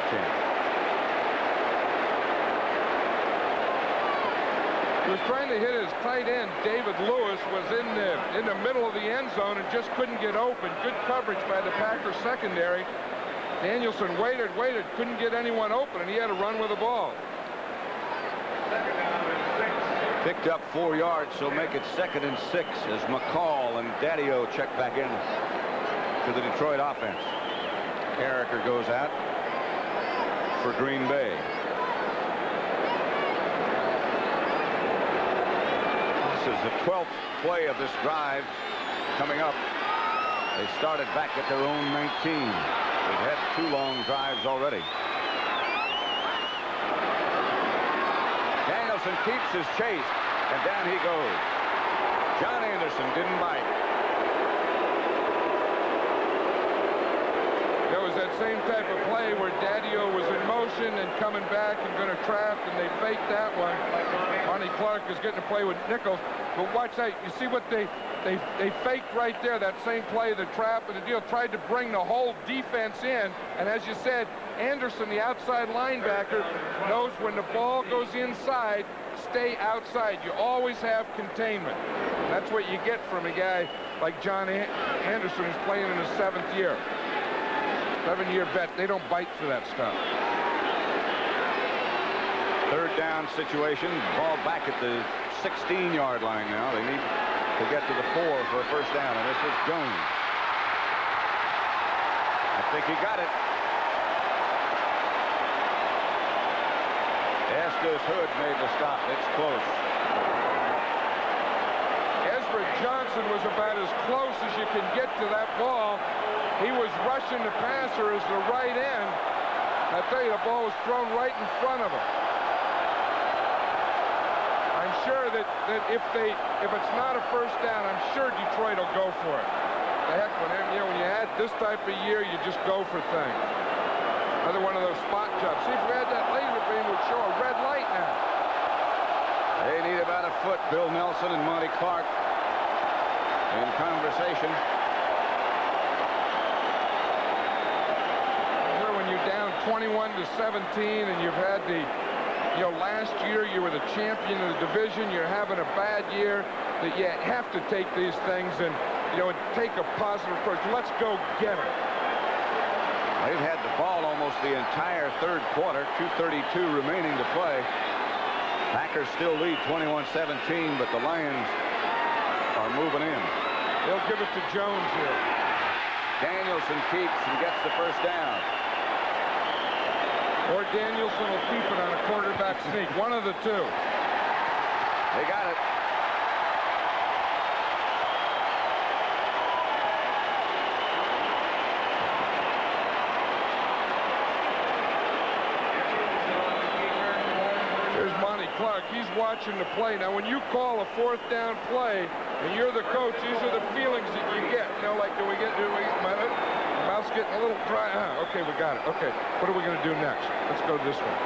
He was trying to hit his tight end. David Lewis was in the middle of the end zone and just couldn't get open. Good coverage by the Packers secondary. Danielson waited, couldn't get anyone open, and he had to run with the ball. Picked up 4 yards, so make it 2nd and 6 as McCall and Daddio check back in to the Detroit offense. Carricker goes out for Green Bay. This is the 12th play of this drive coming up. They started back at their own 19. They've had 2 long drives already. Danielson keeps his chase, and down he goes. John Anderson didn't bite. It was that same type of play where Daddio was in motion and coming back and going to trap, and they faked that one. Ronnie Clark is getting to play with Nichols. But watch that. You see what they they faked right there, that same play, the trap and the deal, tried to bring the whole defense in. And as you said, Anderson, the outside linebacker, knows when the ball goes inside, stay outside. You always have containment. That's what you get from a guy like John Anderson, who's playing in his 7th year. 7-year vet. They don't bite for that stuff. 3rd down situation. Ball back at the 16-yard line now. They need to get to the 4 for a 1st down, and this is Jones. I think he got it. Estes Hood made the stop. It's close. Ezra Johnson was about as close as you can get to that ball. He was rushing the passer as the right end. I tell you, the ball was thrown right in front of him. I'm sure that if it's not a 1st down, I'm sure Detroit will go for it. The heck, when you had this type of year, you just go for things. Another one of those spot jobs. See, if we had that laser beam, would show a red light now. They need about a foot. Bill Nelson and Monty Clark in conversation. Here, when you're down 21-17, and you've had the, last year you were the champion of the division. You're having a bad year. That you have to take these things and, take a positive approach. Let's go get it. They've had the ball almost the entire 3rd quarter. 2:32 remaining to play. Packers still lead 21-17, but the Lions are moving in. They'll give it to Jones here. Danielson keeps and gets the 1st down. Or Danielson will keep it on a quarterback sneak. One of the two. They got it. Here's Monty Clark. He's watching the play. Now, when you call a 4th down play and you're the coach, these are the feelings that you get. Like, do we my mouth's getting a little dry. Okay, we got it. Okay, what are we going to do next? Let's go this way.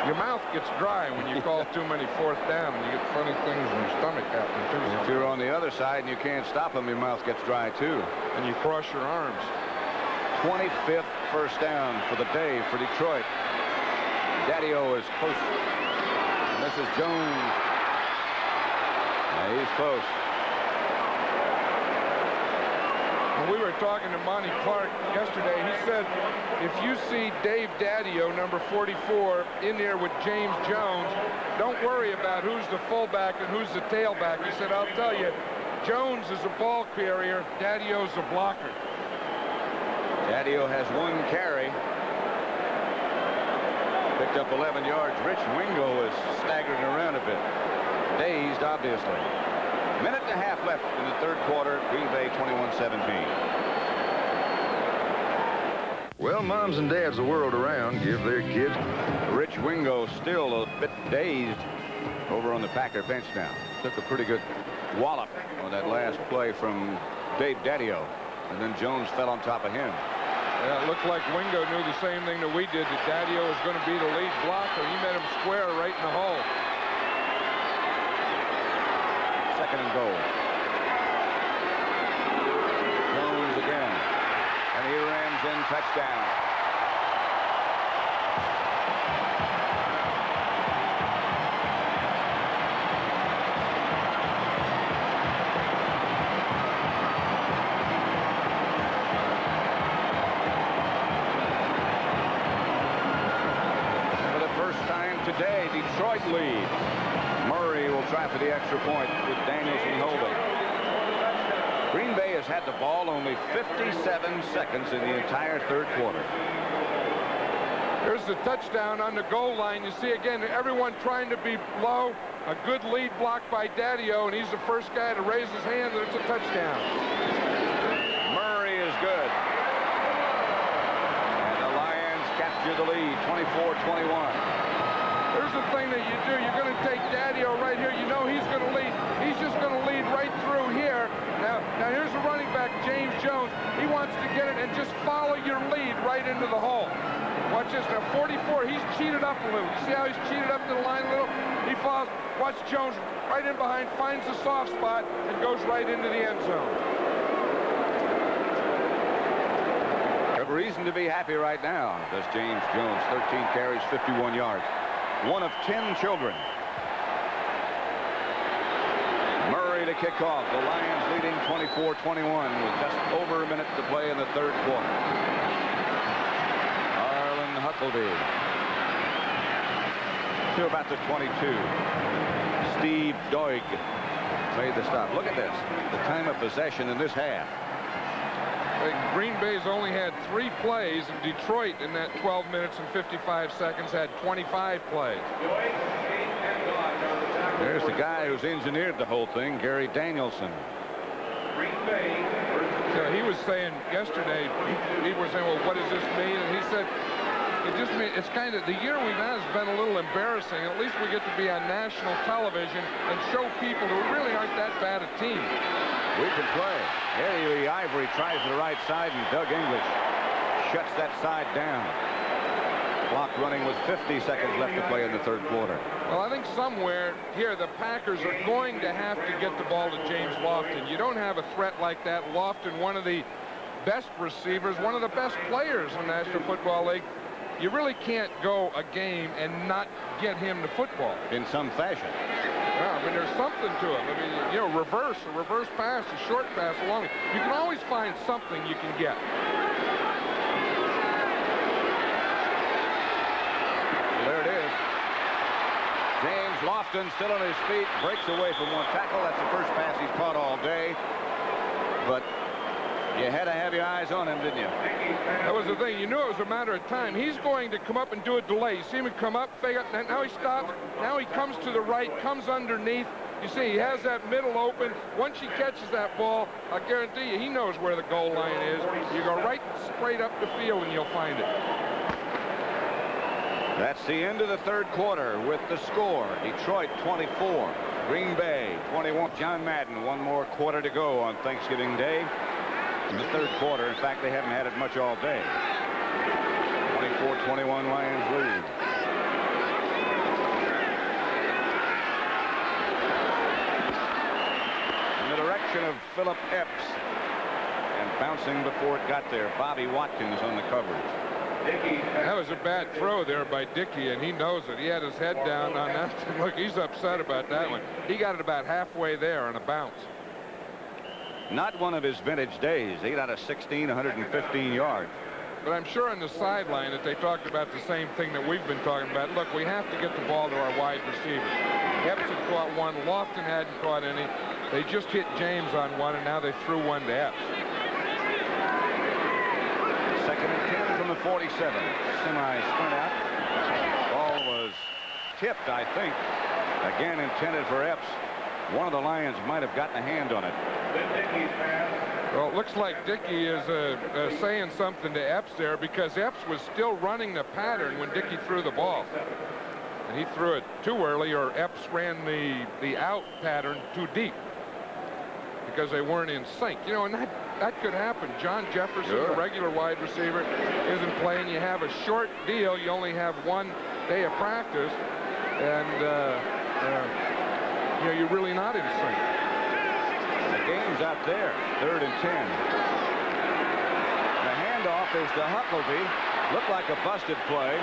Your mouth gets dry when you call too many 4th down, and you get funny things in your stomach happening too. If you're on the other side and you can't stop them, your mouth gets dry too. And you cross your arms. 25th 1st down for the day for Detroit. Daddio is close. And this is Jones. Yeah, he's close. When we were talking to Monty Clark yesterday, he said, if you see Dave Daddio, number 44, in there with James Jones, don't worry about who's the fullback and who's the tailback. He said, I'll tell you, Jones is a ball carrier, Daddio's a blocker. Daddio has 1 carry. Picked up 11 yards. Rich Wingo is staggering around a bit. Dazed, obviously. Minute and a half left in the 3rd quarter. Green Bay 21-17. Well, moms and dads the world around give their kids. Rich Wingo still a bit dazed over on the Packer bench now. Took a pretty good wallop on that last play from Dave Daddio. And then Jones fell on top of him. Yeah, it looked like Wingo knew the same thing that we did, that Daddio was going to be the lead blocker. He met him square right in the hole. 2nd and goal. Jones again. And he rams in, touchdown. For the first time today, Detroit leads. Murray will try for the extra point with Danielson holding. Green Bay has had the ball only 57 seconds in the entire 3rd quarter. There's the touchdown on the goal line. You see again, everyone trying to be low. A good lead block by Daddio, and he's the first guy to raise his hand, and it's a touchdown. Murray is good. And the Lions capture the lead, 24-21. Here's the thing that you do. You're going to take Daddio right here. You know he's going to lead. He's just going to lead right through here. Now here's the running back, James Jones. He wants to get it and just follow your lead right into the hole. Watch this. Now, 44, he's cheated up a little. You see how he's cheated up to the line a little? He falls. Watch Jones right in behind, finds the soft spot, and goes right into the end zone. A reason to be happy right now, does James Jones. 13 carries, 51 yards. One of 10 children. Murray to kick off. The Lions leading 24-21 with just over a minute to play in the third quarter. Arlen Huckleby to about the 22. Steve Doig made the stop. Look at this. The time of possession in this half. Green Bay's only had 3 plays, and Detroit in that 12 minutes and 55 seconds had 25 plays. There's the guy who's engineered the whole thing, Gary Danielson. So he was saying yesterday, he was saying, well, what does this mean? And he said, it just means it's kind of, the year we've had has been a little embarrassing. At least we get to be on national television and show people who really aren't that bad a team. We can play. Eddie Ivory tries the right side, and Doug English shuts that side down. Clock running with 50 seconds left to play in the third quarter. Well, I think somewhere here the Packers are going to have to get the ball to James Lofton. You don't have a threat like that. Lofton, one of the best receivers, one of the best players in the National Football League. You really can't go a game and not get him the football. In some fashion. Yeah, I mean, there's something to him. I mean, you know, a reverse pass, a short pass, a long. You can always find something you can get. There it is. James Lofton still on his feet, breaks away from one tackle. That's the first pass he's caught all day. But you had to have your eyes on him, didn't you? That was the thing. You knew it was a matter of time. He's going to come up and do a delay. You see him come up, fake up, now he stops. Now he comes to the right, comes underneath. You see, he has that middle open. Once he catches that ball, I guarantee you, he knows where the goal line is. You go right straight up the field and you'll find it. That's the end of the third quarter with the score. Detroit 24, Green Bay 21. John Madden, one more quarter to go on Thanksgiving Day. In the third quarter, in fact, they haven't had it much all day. 24-21 Lions lead. In the direction of Philip Epps, and bouncing before it got there, Bobby Watkins on the coverage. That was a bad throw there by Dickey, and he knows it. He had his head down on that. Look, he's upset about that one. He got it about halfway there on a bounce. Not one of his vintage days. 8 out of 16, 115 yards. But I'm sure on the sideline that they talked about the same thing that we've been talking about. Look, we have to get the ball to our wide receivers. Epps had caught one. Lofton hadn't caught any. They just hit James on one, and now they threw one to Epps. 2nd and 10 from the 47. Semi-sprint out. Ball was tipped, I think. Again intended for Epps. One of the Lions might have gotten a hand on it. Well, it looks like Dickey is saying something to Epps there, because Epps was still running the pattern when Dickey threw the ball. And he threw it too early, or Epps ran the out pattern too deep because they weren't in sync. You know, and that could happen. John Jefferson, the regular wide receiver, isn't playing. You have a short deal. You only have one day of practice. And, you know, you're really not in sync. The game's out there. 3rd and 10. The handoff is to Huckleby. Looked like a busted play.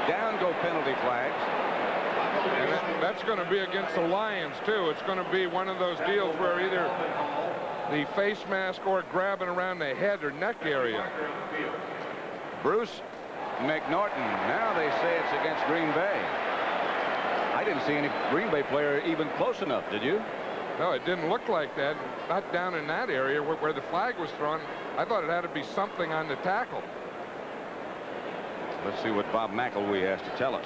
Down go penalty flags. And that's going to be against the Lions, too. It's going to be one of those deals where either the face mask or grabbing around the head or neck area. Bruce McNorton. Now they say it's against Green Bay. I didn't see any Green Bay player even close enough, did you? No, it didn't look like that. Not down in that area where the flag was thrown. I thought it had to be something on the tackle. Let's see what Bob McElwee has to tell us.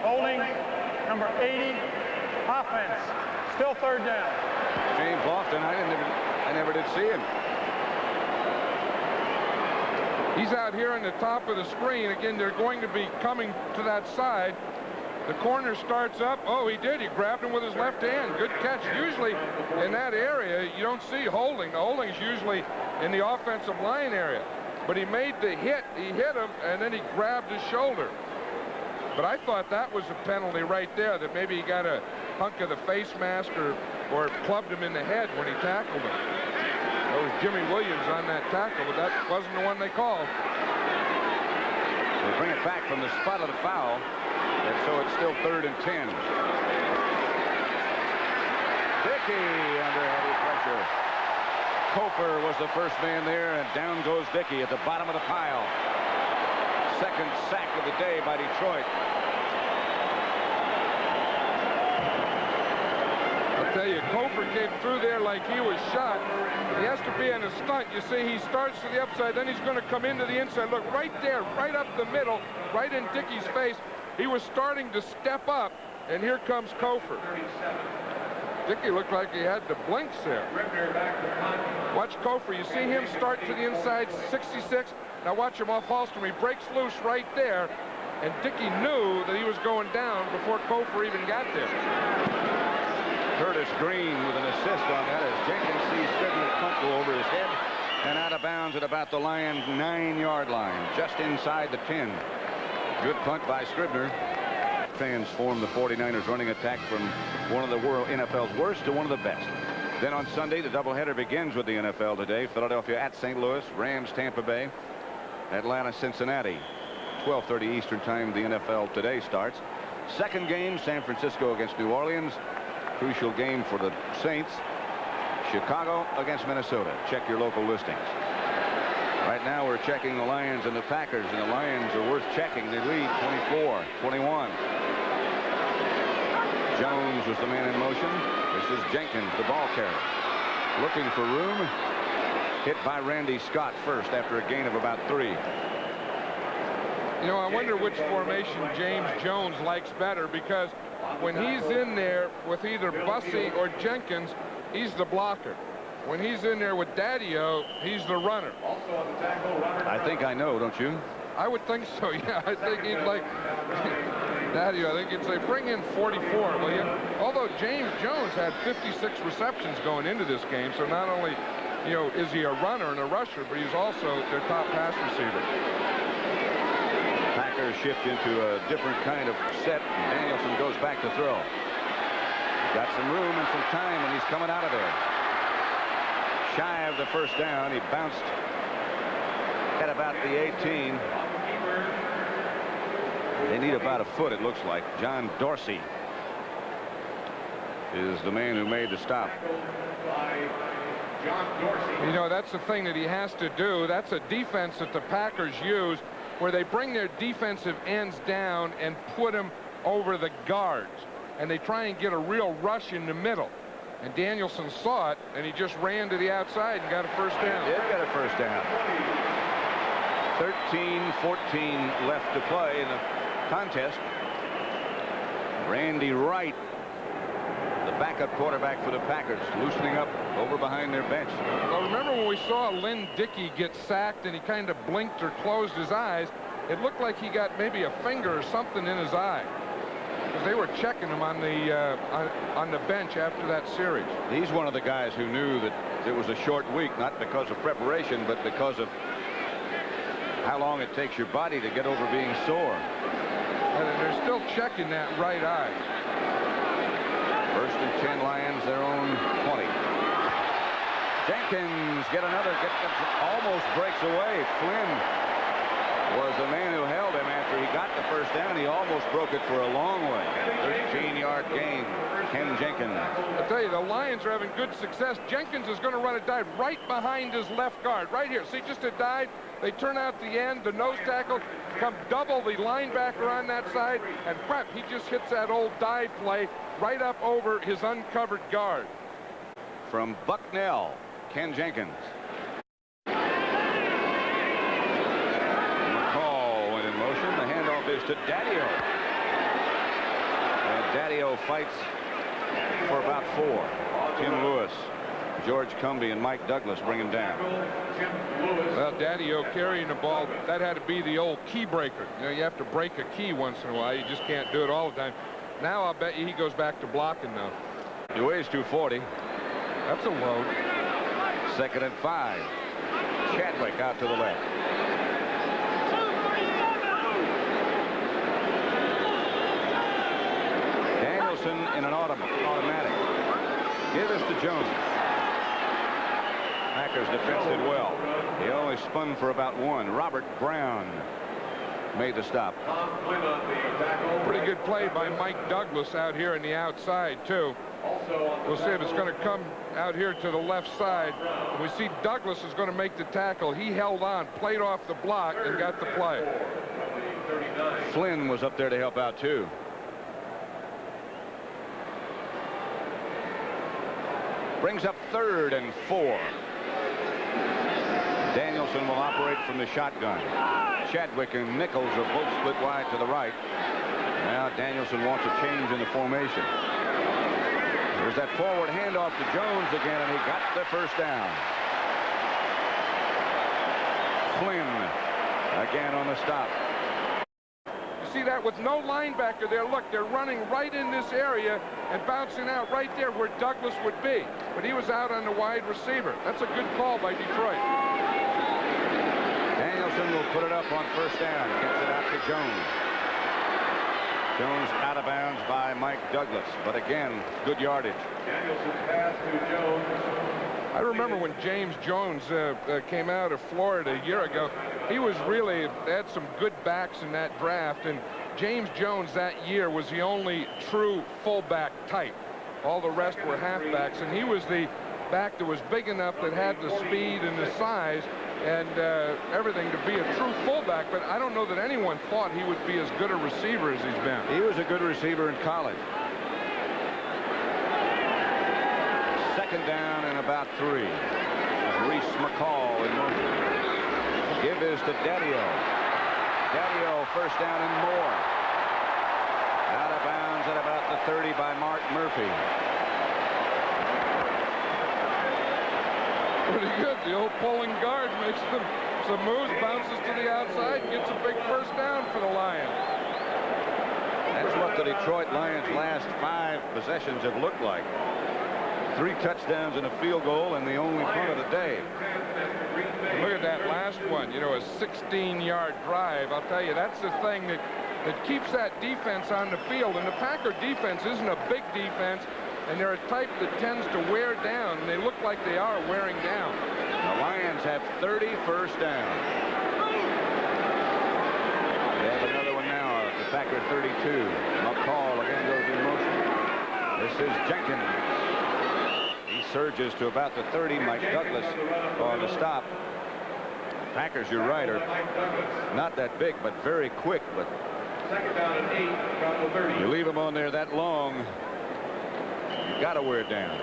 Holding, number 80, offense. Still 3rd down. James Lofton, I never did see him. He's out here on the top of the screen. Again, they're going to be coming to that side. The corner starts up. Oh, he did. He grabbed him with his left hand. Good catch. Usually in that area, you don't see holding. The holding is usually in the offensive line area. But he made the hit. He hit him, and then he grabbed his shoulder. But I thought that was a penalty right there, that maybe he got a hunk of the face mask or clubbed him in the head when he tackled him. That was Jimmy Williams on that tackle, but that wasn't the one they called. They bring it back from the spot of the foul, and so it's still 3rd and 10. Dickey under heavy pressure. Kofer was the first man there, and down goes Dickey at the bottom of the pile. Second sack of the day by Detroit. I'll tell you, Kofer came through there like he was shot. He has to be in a stunt. You see, he starts to the upside, then he's going to come into the inside. Look, right there, right up the middle, right in Dickey's face. He was starting to step up, and here comes Kofer. Dickey looked like he had the blinks there. Watch Kofer. You see him start to the inside, 66. Now watch him off Hallstrom. He breaks loose right there, and Dickey knew that he was going down before Kofer even got there. Curtis Green with an assist on that as Jenkins sees Scribner's punt go over his head and out of bounds at about the Lions' 9-yard line, just inside the 10. Good punt by Scribner. Fans form the 49ers running attack from one of the NFL's worst to one of the best. Then on Sunday, the doubleheader begins with the NFL today. Philadelphia at St. Louis, Rams, Tampa Bay, Atlanta, Cincinnati. 12:30 Eastern time, the NFL today starts. Second game, San Francisco against New Orleans. Crucial game for the Saints. Chicago against Minnesota. Check your local listings. Right now we're checking the Lions and the Packers, and the Lions are worth checking. They lead 24-21. Jones was the man in motion. This is Jenkins, the ball carrier, looking for room. Hit by Randy Scott first after a gain of about 3. You know, I wonder which formation James Jones likes better, because when he's in there with either Bussey or Jenkins, he's the blocker. When he's in there with Daddio, he's the runner. I think I know, don't you? I would think so, yeah. I think he'd like Daddio. I think he'd say, bring in 44, will you? Although James Jones had 56 receptions going into this game, so not only, you know, is he a runner and a rusher, but he's also their top pass receiver. Packers shift into a different kind of set. Danielson goes back to throw. Got some room and some time, and he's coming out of there. Shy of the first down. He bounced at about the 18. They need about a foot, it looks like. John Dorsey is the man who made the stop. You know, that's the thing that he has to do. That's a defense that the Packers use, where they bring their defensive ends down and put them over the guards, and they try and get a real rush in the middle. And Danielson saw it, and he just ran to the outside and got a first down. He did get a first down. 13-14 left to play in the contest. Randy Wright, the backup quarterback for the Packers, loosening up over behind their bench. Well, remember when we saw Lynn Dickey get sacked and he kind of blinked or closed his eyes? It looked like he got maybe a finger or something in his eye, because they were checking him on the bench after that series. He's one of the guys who knew that it was a short week, not because of preparation, but because of how long it takes your body to get over being sore. And they're still checking that right eye. First and 10 Lions, their own 20. Jenkins almost breaks away. Flynn was the man who held him after he got the first down. He almost broke it for a long way. 13-yard gain. Ken Jenkins. I tell you, the Lions are having good success. Jenkins is going to run a dive right behind his left guard, right here. See, just a dive. They turn out the end, the nose tackle, come double the linebacker on that side, and crap, he just hits that old dive play right up over his uncovered guard. From Bucknell, Ken Jenkins. McCall went in motion. The handoff is to Daddio. And Daddio fights for about 4. Tim Lewis, George Cumbie, and Mike Douglas bring him down. Well, Daddio carrying the ball, that had to be the old key breaker. You know, you have to break a key once in a while. You just can't do it all the time. Now I'll bet you he goes back to blocking now. He weighs 240. That's a load. Second and 5. Chadwick out to the left. Give us to Jones. Packers defense did well. He only spun for about one. Robert Brown made the stop. Pretty good play by Mike Douglas out here in the outside, too. We'll see if it's going to come out here to the left side. We see Douglas is going to make the tackle. He held on, played off the block, and got the play. Flynn was up there to help out, too. Brings up 3rd and 4. Danielson will operate from the shotgun. Chadwick and Nichols are both split wide to the right. Now Danielson wants a change in the formation. There's that forward handoff to Jones again, and he got the first down. Flynn again on the stop. You see that with no linebacker there. Look, they're running right in this area and bouncing out right there where Douglas would be. But he was out on the wide receiver. That's a good call by Detroit. Danielson will put it up on first down. Gets it out to Jones. Jones out of bounds by Mike Douglas. But again, good yardage. Danielson pass to Jones. I remember when James Jones came out of Florida a year ago. He was really had some good backs in that draft, and James Jones that year was the only true fullback type. All the rest were halfbacks, and he was the back that was big enough that had the speed and the size and everything to be a true fullback. But I don't know that anyone thought he would be as good a receiver as he's been. He was a good receiver in college. 2nd down and about 3. Reese McCall in motion. Give is to Daddio. Daddio first down and more. Out of bounds at about the 30 by Mark Murphy. Pretty good. The old pulling guard makes some moves, bounces to the outside, gets a big first down for the Lions. That's what the Detroit Lions' last 5 possessions have looked like. 3 touchdowns and a field goal, and the only punt of the day. Look at that last one, you know, a 16-yard drive. I'll tell you, that's the thing that keeps that defense on the field. And the Packer defense isn't a big defense, and they're a type that tends to wear down, and they look like they are wearing down. The Lions have 30 first down. They have another one now at the Packer 32. McCall again goes in motion. This is Jenkins. He surges to about the 30. Mike Douglas on the stop. Packers, you're right, are not that big, but very quick. But 2nd down and 8 from the 30. You leave them on there that long, you got to wear it down.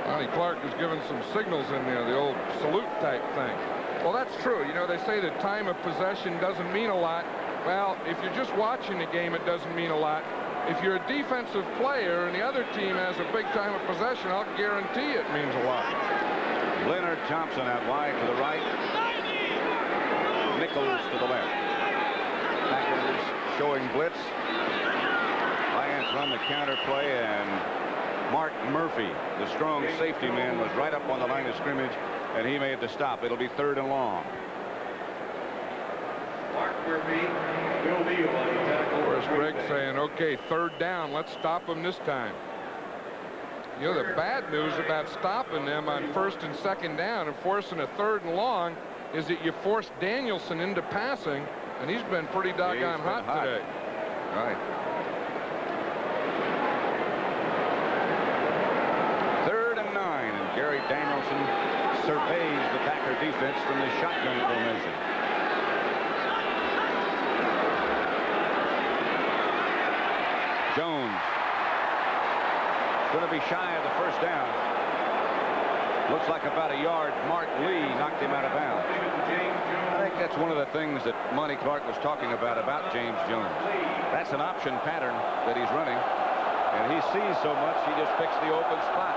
Lonnie Clark is giving some signals in there, the old salute type thing. Well, that's true. You know, they say that time of possession doesn't mean a lot. Well, if you're just watching the game, it doesn't mean a lot. If you're a defensive player and the other team has a big time of possession, I'll guarantee it means a lot. Leonard Thompson out wide to the right. Nichols to the left. Packers showing blitz. Lions run the counter play, and Mark Murphy, the strong safety man, was right up on the line of scrimmage, and he made the stop. It'll be 3rd and long. Mark Murphy will be on the tackle. Where's Greg saying, okay, 3rd down, let's stop them this time. You know, the bad news about stopping them on 1st and 2nd down and forcing a 3rd and long is that you force Danielson into passing, and he's been pretty doggone hot today. Right. 3rd and 9, and Gary Danielson surveys the Packer defense from the shotgun formation. Jones going to be shy of the first down. Looks like about a yard. Mark Lee knocked him out of bounds. I think that's one of the things that Monty Clark was talking about James Jones. That's an option pattern that he's running, and he sees so much he just picks the open spot.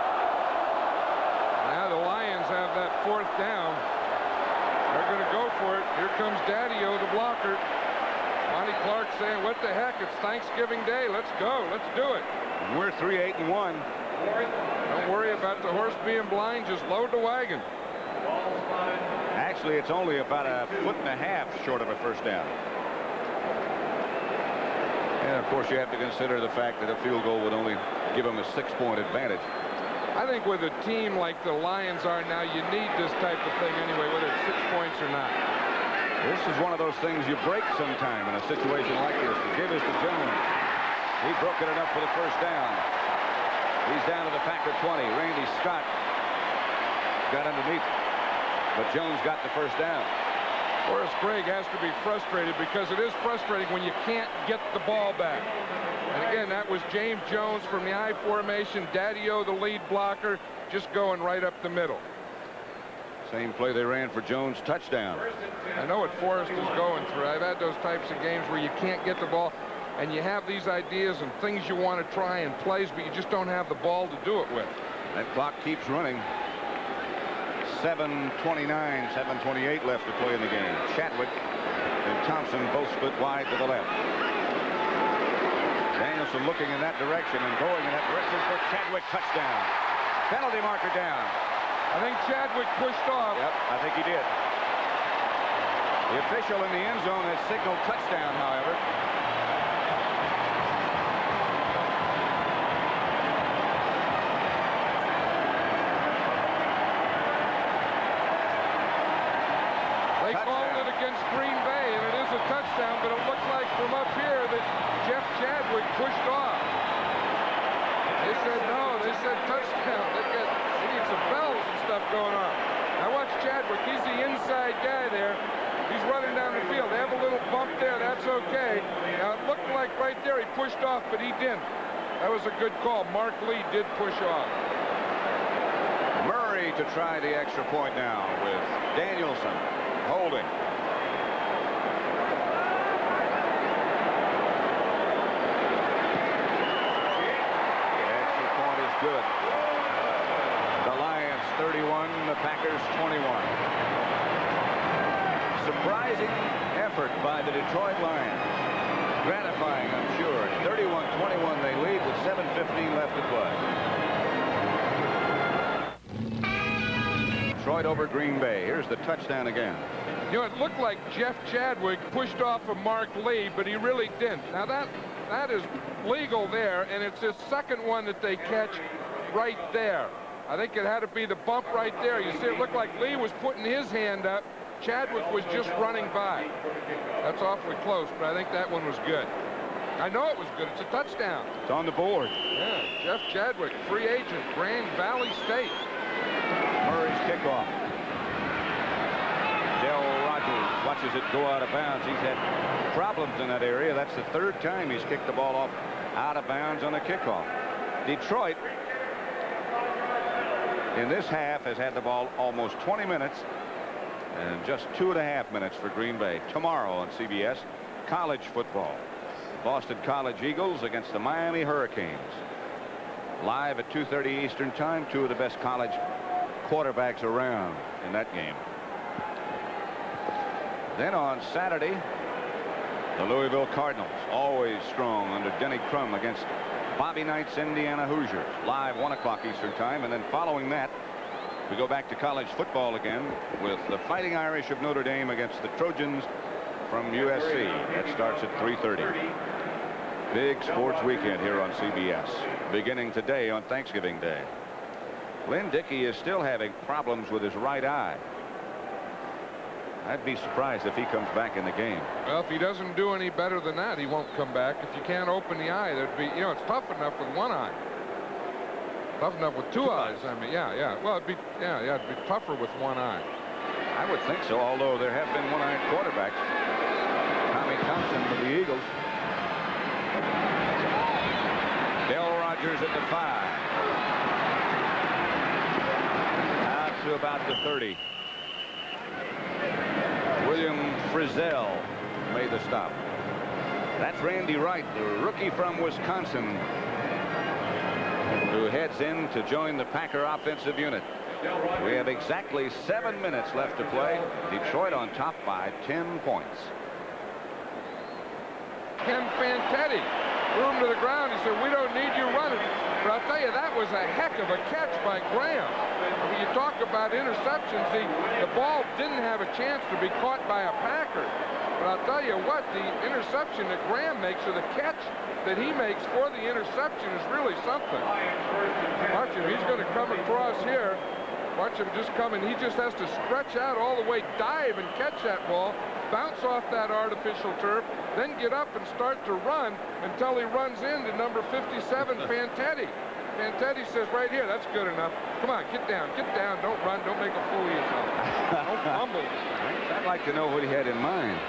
Now the Lions have that 4th down. They're going to go for it. Here comes Daddio, the blocker. Monty Clark saying, what the heck, it's Thanksgiving Day. Let's go. Let's do it. And we're 3-8-1. Don't worry about the horse being blind. Just load the wagon. Actually, it's only about a 1.5 feet short of a first down. And, of course, you have to consider the fact that a field goal would only give them a 6-point advantage. I think with a team like the Lions are now, you need this type of thing anyway, whether it's 6 points or not. This is one of those things you break sometime in a situation like this. The give is to Jones. He broke it enough for the first down. He's down to the Packer 20. Randy Scott got underneath, but Jones got the first down. Horace Gregg has to be frustrated, because it is frustrating when you can't get the ball back. And again, that was James Jones from the I formation. Daddy-O, the lead blocker, just going right up the middle. Same play they ran for Jones, touchdown. I know what Forrest is going through. I've had those types of games where you can't get the ball, and you have these ideas and things you want to try and plays, but you just don't have the ball to do it with. That clock keeps running. 7:29, 7:28 left to play in the game. Chadwick and Thompson both split wide to the left. Danielson looking in that direction and going in that direction for Chadwick. Touchdown. Penalty marker down. I think Chadwick pushed off. Yep, I think he did. The official in the end zone has signaled touchdown, however. They called it against Green Bay, and it is a touchdown, but it looks like from up here that Jeff Chadwick pushed off. They said no. They said touchdown. They need some bells and stuff going on. Now watch Chadwick. He's the inside guy there. He's running down the field. They have a little bump there. That's okay. Now it looked like right there he pushed off, but he didn't. That was a good call. Mark Lee did push off. Murray to try the extra point now with Danielson holding. Good. The Lions 31, the Packers 21. Surprising effort by the Detroit Lions. Gratifying, I'm sure. 31-21 they lead with 7:15 left to play. Detroit over Green Bay. Here's the touchdown again. You know, it looked like Jeff Chadwick pushed off of Mark Lee, but he really didn't. Now that is legal there, and it's his second one that they catch right there. I think it had to be the bump right there. You see, it looked like Lee was putting his hand up. Chadwick was just running by. That's awfully close, but I think that one was good. I know it was good. It's a touchdown. It's on the board. Yeah, Jeff Chadwick, free agent, Grand Valley State. Murray's kickoff. Del Rogers watches it go out of bounds. He's had problems in that area. That's the third time he's kicked the ball off out of bounds on a kickoff. Detroit in this half has had the ball almost 20 minutes, and just 2.5 minutes for Green Bay. Tomorrow on CBS, college football. Boston College Eagles against the Miami Hurricanes. Live at 2:30 Eastern Time. Two of the best college quarterbacks around in that game. Then on Saturday, the Louisville Cardinals, always strong under Denny Crum, against Bobby Knight's Indiana Hoosiers. Live 1 o'clock Eastern Time. And then following that, we go back to college football again with the Fighting Irish of Notre Dame against the Trojans from USC. That starts at 3:30. Big sports weekend here on CBS, beginning today on Thanksgiving Day. Lynn Dickey is still having problems with his right eye. I'd be surprised if he comes back in the game. Well, if he doesn't do any better than that, he won't come back. If you can't open the eye, there'd be, you know, it's tough enough with one eye. Tough enough with two eyes. I mean, yeah. Well, it'd be tougher with one eye. I would think so, although there have been one-eyed quarterbacks. Tommy Thompson with the Eagles. Del Rogers at the 5. Out to about the 30. William Frizzell made the stop. That's Randy Wright, the rookie from Wisconsin, who heads in to join the Packer offensive unit. We have exactly 7 minutes left to play. Detroit on top by 10 points. Ken Fantetti threw him to the ground. He said, "We don't need you running." But I'll tell you, that was a heck of a catch by Graham. When you talk about interceptions, the ball didn't have a chance to be caught by a Packer. But I'll tell you what, the interception that Graham makes, or the catch that he makes for the interception, is really something. Watch him. He's going to come across here. Watch him just come, and he just has to stretch out all the way, dive, and catch that ball, bounce off that artificial turf, then get up and start to run until he runs into number 57, Fantetti. Fantetti says, right here, that's good enough. Come on, get down, don't run, don't make a fool of yourself. Don't fumble. I'd like to know what he had in mind.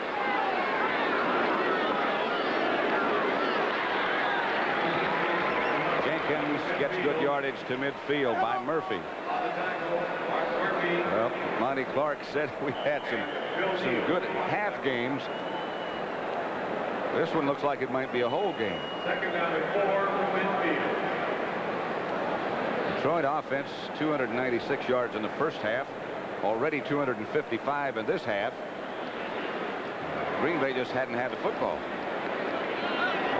Jenkins gets good yardage to midfield by Murphy. Well, Monty Clark said we had some good half games. This one looks like it might be a whole game. Second down and 4 from midfield. Detroit offense 296 yards in the first half, already 255 in this half. Green Bay just hadn't had the football.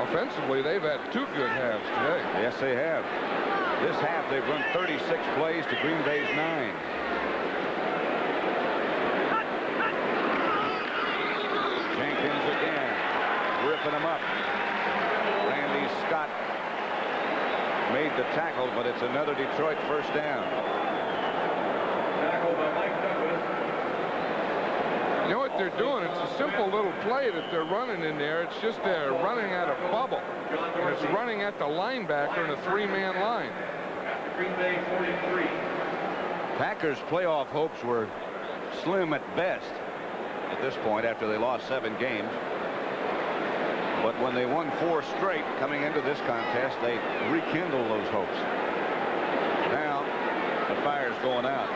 Offensively, they've had 2 good halves today. Yes, they have. This half, they've run 36 plays to Green Bay's 9. Jenkins again, ripping him up. Randy Scott made the tackle, but it's another Detroit first down. Tackle by Mike Douglas. You know what they're doing? It's a simple little play that they're running in there. It's just they're running at a bubble. And it's running at the linebacker in a 3-man line. Green Bay 43. Packers' playoff hopes were slim at best at this point after they lost 7 games. But when they won 4 straight coming into this contest, they rekindled those hopes. Now the fire's going out.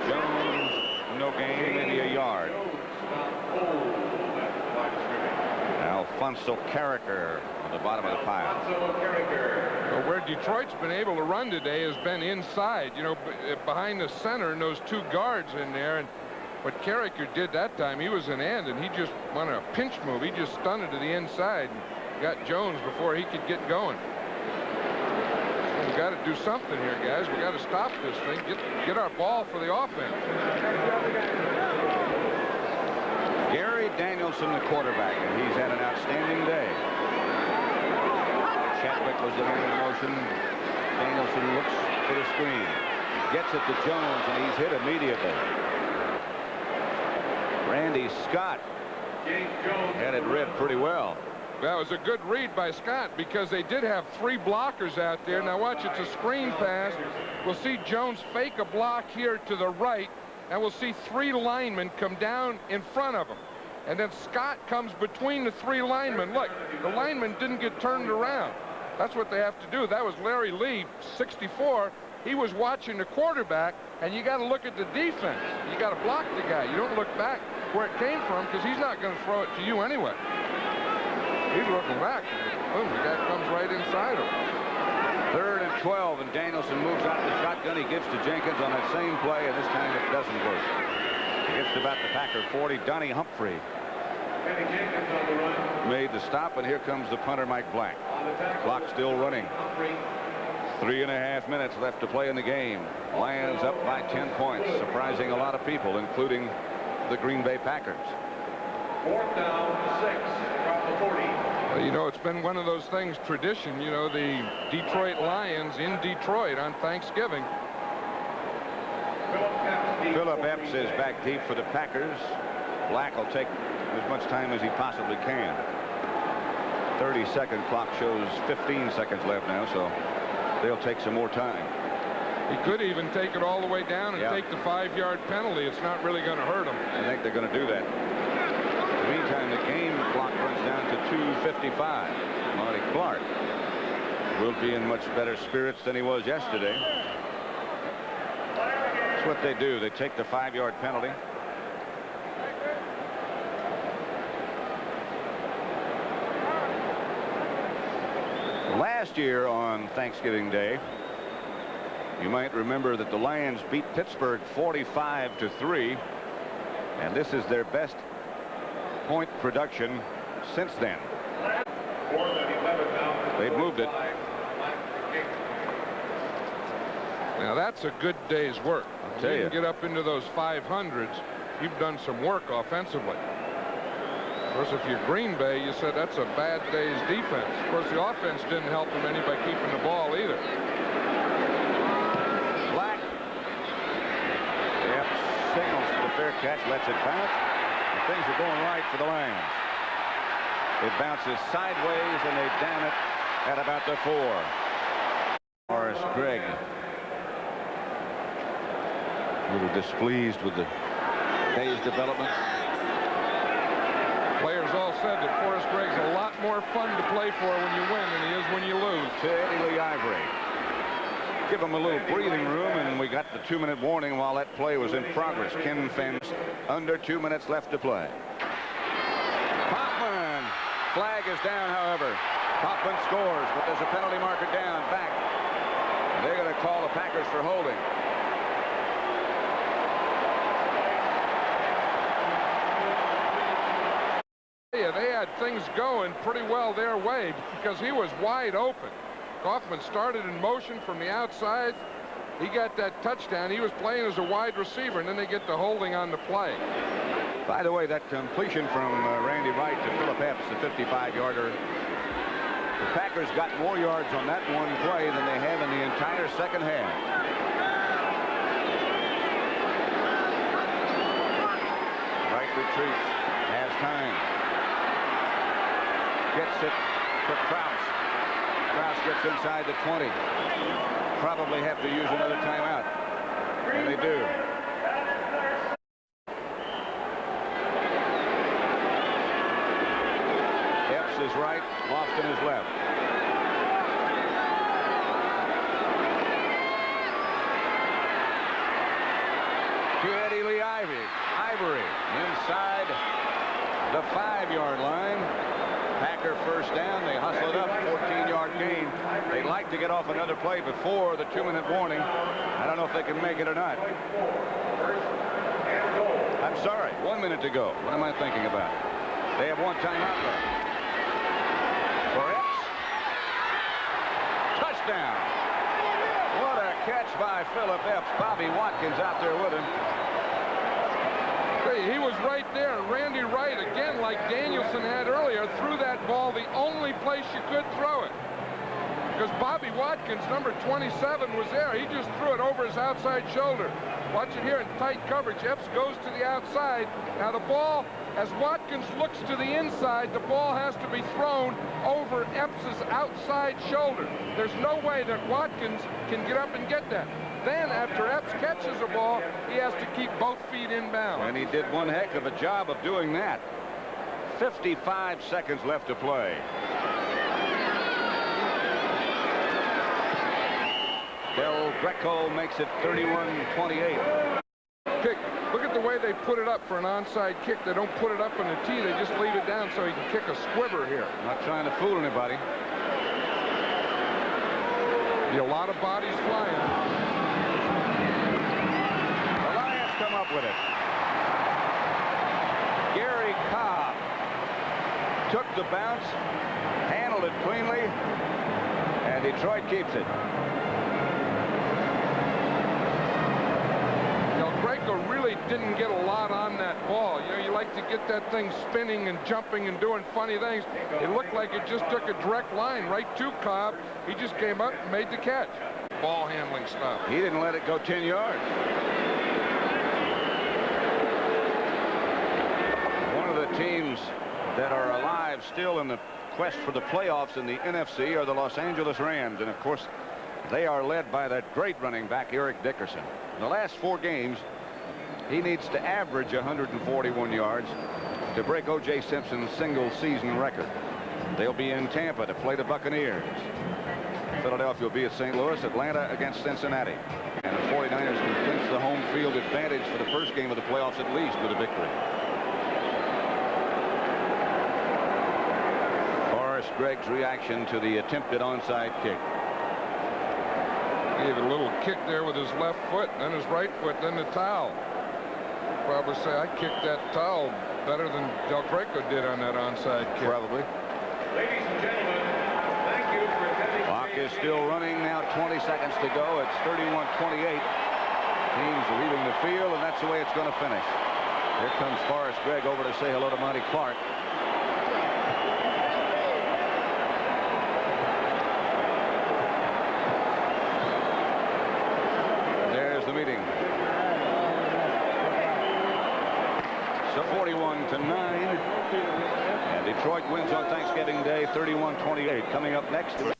Jones, no gain, maybe a yard. Alfonso Carricker on the bottom of the pile. Well, where Detroit's been able to run today has been inside, you know, behind the center and those 2 guards in there. And what Carricker did that time, he was an end, and he just won a pinch move. He just stunned it to the inside and got Jones before he could get going. We've got to do something here, guys. We've got to stop this thing. Get our ball for the offense. Gary Danielson, the quarterback, and he's had an outstanding day. Chadwick was the man in motion. Danielson looks for the screen. Gets it to Jones, and he's hit immediately. Randy Scott had it read pretty well. That was a good read by Scott because they did have 3 blockers out there. Now watch, it's a screen pass. We'll see Jones fake a block here to the right, and we'll see 3 linemen come down in front of him. And then Scott comes between the 3 linemen. Look, the lineman didn't get turned around. That's what they have to do. That was Larry Lee, 64. He was watching the quarterback, and you got to look at the defense. You got to block the guy. You don't look back where it came from because he's not going to throw it to you anyway. He's looking back. Boom, the guy comes right inside him. 3rd and 12, and Danielson moves out the shotgun. He gives to Jenkins on that same play, and this time it doesn't work. He gets to about the Packer 40. Donnie Humphrey made the stop, and here comes the punter, Mike Black. Clock still running. 3.5 minutes left to play in the game. Lions up by 10 points, surprising a lot of people, including the Green Bay Packers. 4th down, 6 from the 40. Well, you know, it's been one of those things, tradition, you know, the Detroit Lions in Detroit on Thanksgiving. Philip Epps is back deep for the Packers. Black will take as much time as he possibly can. 30-second clock shows 15 seconds left now, so they'll take some more time. He could even take it all the way down and take the 5-yard penalty. It's not really going to hurt him. I think they're going to do that. In the meantime, the game clock runs down to 2:55. Marty Clark will be in much better spirits than he was yesterday. That's what they do. They take the 5-yard penalty. Last year on Thanksgiving Day, you might remember that the Lions beat Pittsburgh 45-3, and this is their best point production since then. They've moved it. Now that's a good day's work. I'll tell you. Get up into those 500s, you've done some work offensively. Of course, if you're Green Bay, you said that's a bad day's defense. Of course, the offense didn't help them any by keeping the ball either. Black. Yep, signals for the fair catch, lets it bounce. And things are going right for the Lions. It bounces sideways, and they down it at about the 4. Forrest Gregg. A little displeased with the day's development. Players all said that Forrest Gregg's a lot more fun to play for when you win than he is when you lose. To Eddie Lee Ivory. Give him a little breathing room, and we got the 2-minute warning while that play was in progress. Ken Fence, under 2 minutes left to play. Hoffman. Flag is down, however. Hoffman scores, but there's a penalty marker down, back. They're going to call the Packers for holding. Yeah, they had things going pretty well their way because he was wide open. Kaufman started in motion from the outside. He got that touchdown. He was playing as a wide receiver, and then they get the holding on the play. By the way, that completion from Randy Wright to Philip Epps, the 55-yarder. The Packers got more yards on that one play than they have in the entire second half. Wright retreats, has time. Gets it for Krause. Krause gets inside the 20. Probably have to use another timeout. And they do. Epps is right. Lofton is left. To Eddie Lee Ivory. Inside the 5-yard line. Packer first down. They hustle it up. 14-yard gain. They'd like to get off another play before the 2-minute warning. I don't know if they can make it or not. I'm sorry. 1 minute to go. What am I thinking about? They have one timeout left. For Epps. Touchdown. What a catch by Philip Epps. Bobby Watkins out there with him. He was right there. Randy Wright, again, like Danielson had earlier, threw that ball the only place you could throw it. Because Bobby Watkins, number 27, was there. He just threw it over his outside shoulder. Watch it here in tight coverage. Epps goes to the outside. Now the ball, as Watkins looks to the inside, the ball has to be thrown over Epps's outside shoulder. There's no way that Watkins can get up and get that. Then, after Epps catches the ball, he has to keep both feet inbound. And he did one heck of a job of doing that. 55 seconds left to play. Del Greco makes it 31-28. Kick. Look at the way they put it up for an onside kick. They don't put it up on the tee. They just leave it down so he can kick a squibber here. Not trying to fool anybody. Be a lot of bodies flying. Come up with it. Gary Cobb took the bounce, handled it cleanly, and Detroit keeps it. Del Greco really didn't get a lot on that ball. You know, you like to get that thing spinning and jumping and doing funny things. It looked like it just took a direct line right to Cobb. He just came up and made the catch. Ball handling stuff. He didn't let it go 10 yards. Teams that are alive still in the quest for the playoffs in the NFC are the Los Angeles Rams, and of course they are led by that great running back Eric Dickerson. In the last 4 games he needs to average 141 yards to break O.J. Simpson's single season record. They'll be in Tampa to play the Buccaneers. Philadelphia will be at St. Louis. Atlanta against Cincinnati, and the 49ers can clinch the home field advantage for the first game of the playoffs at least with a victory. Gregg's reaction to the attempted onside kick. Gave a little kick there with his left foot, then his right foot, then the towel. Probably say I kicked that towel better than Del Greco did on that onside kick. Probably. Ladies and gentlemen, thank you for attending. Clock is still running now. 20 seconds to go. It's 31-28. Teams leaving the field, and that's the way it's going to finish. Here comes Forrest Gregg over to say hello to Monty Clark. There's the meeting. So 41-9. And Detroit wins on Thanksgiving Day, 31-28. Coming up next.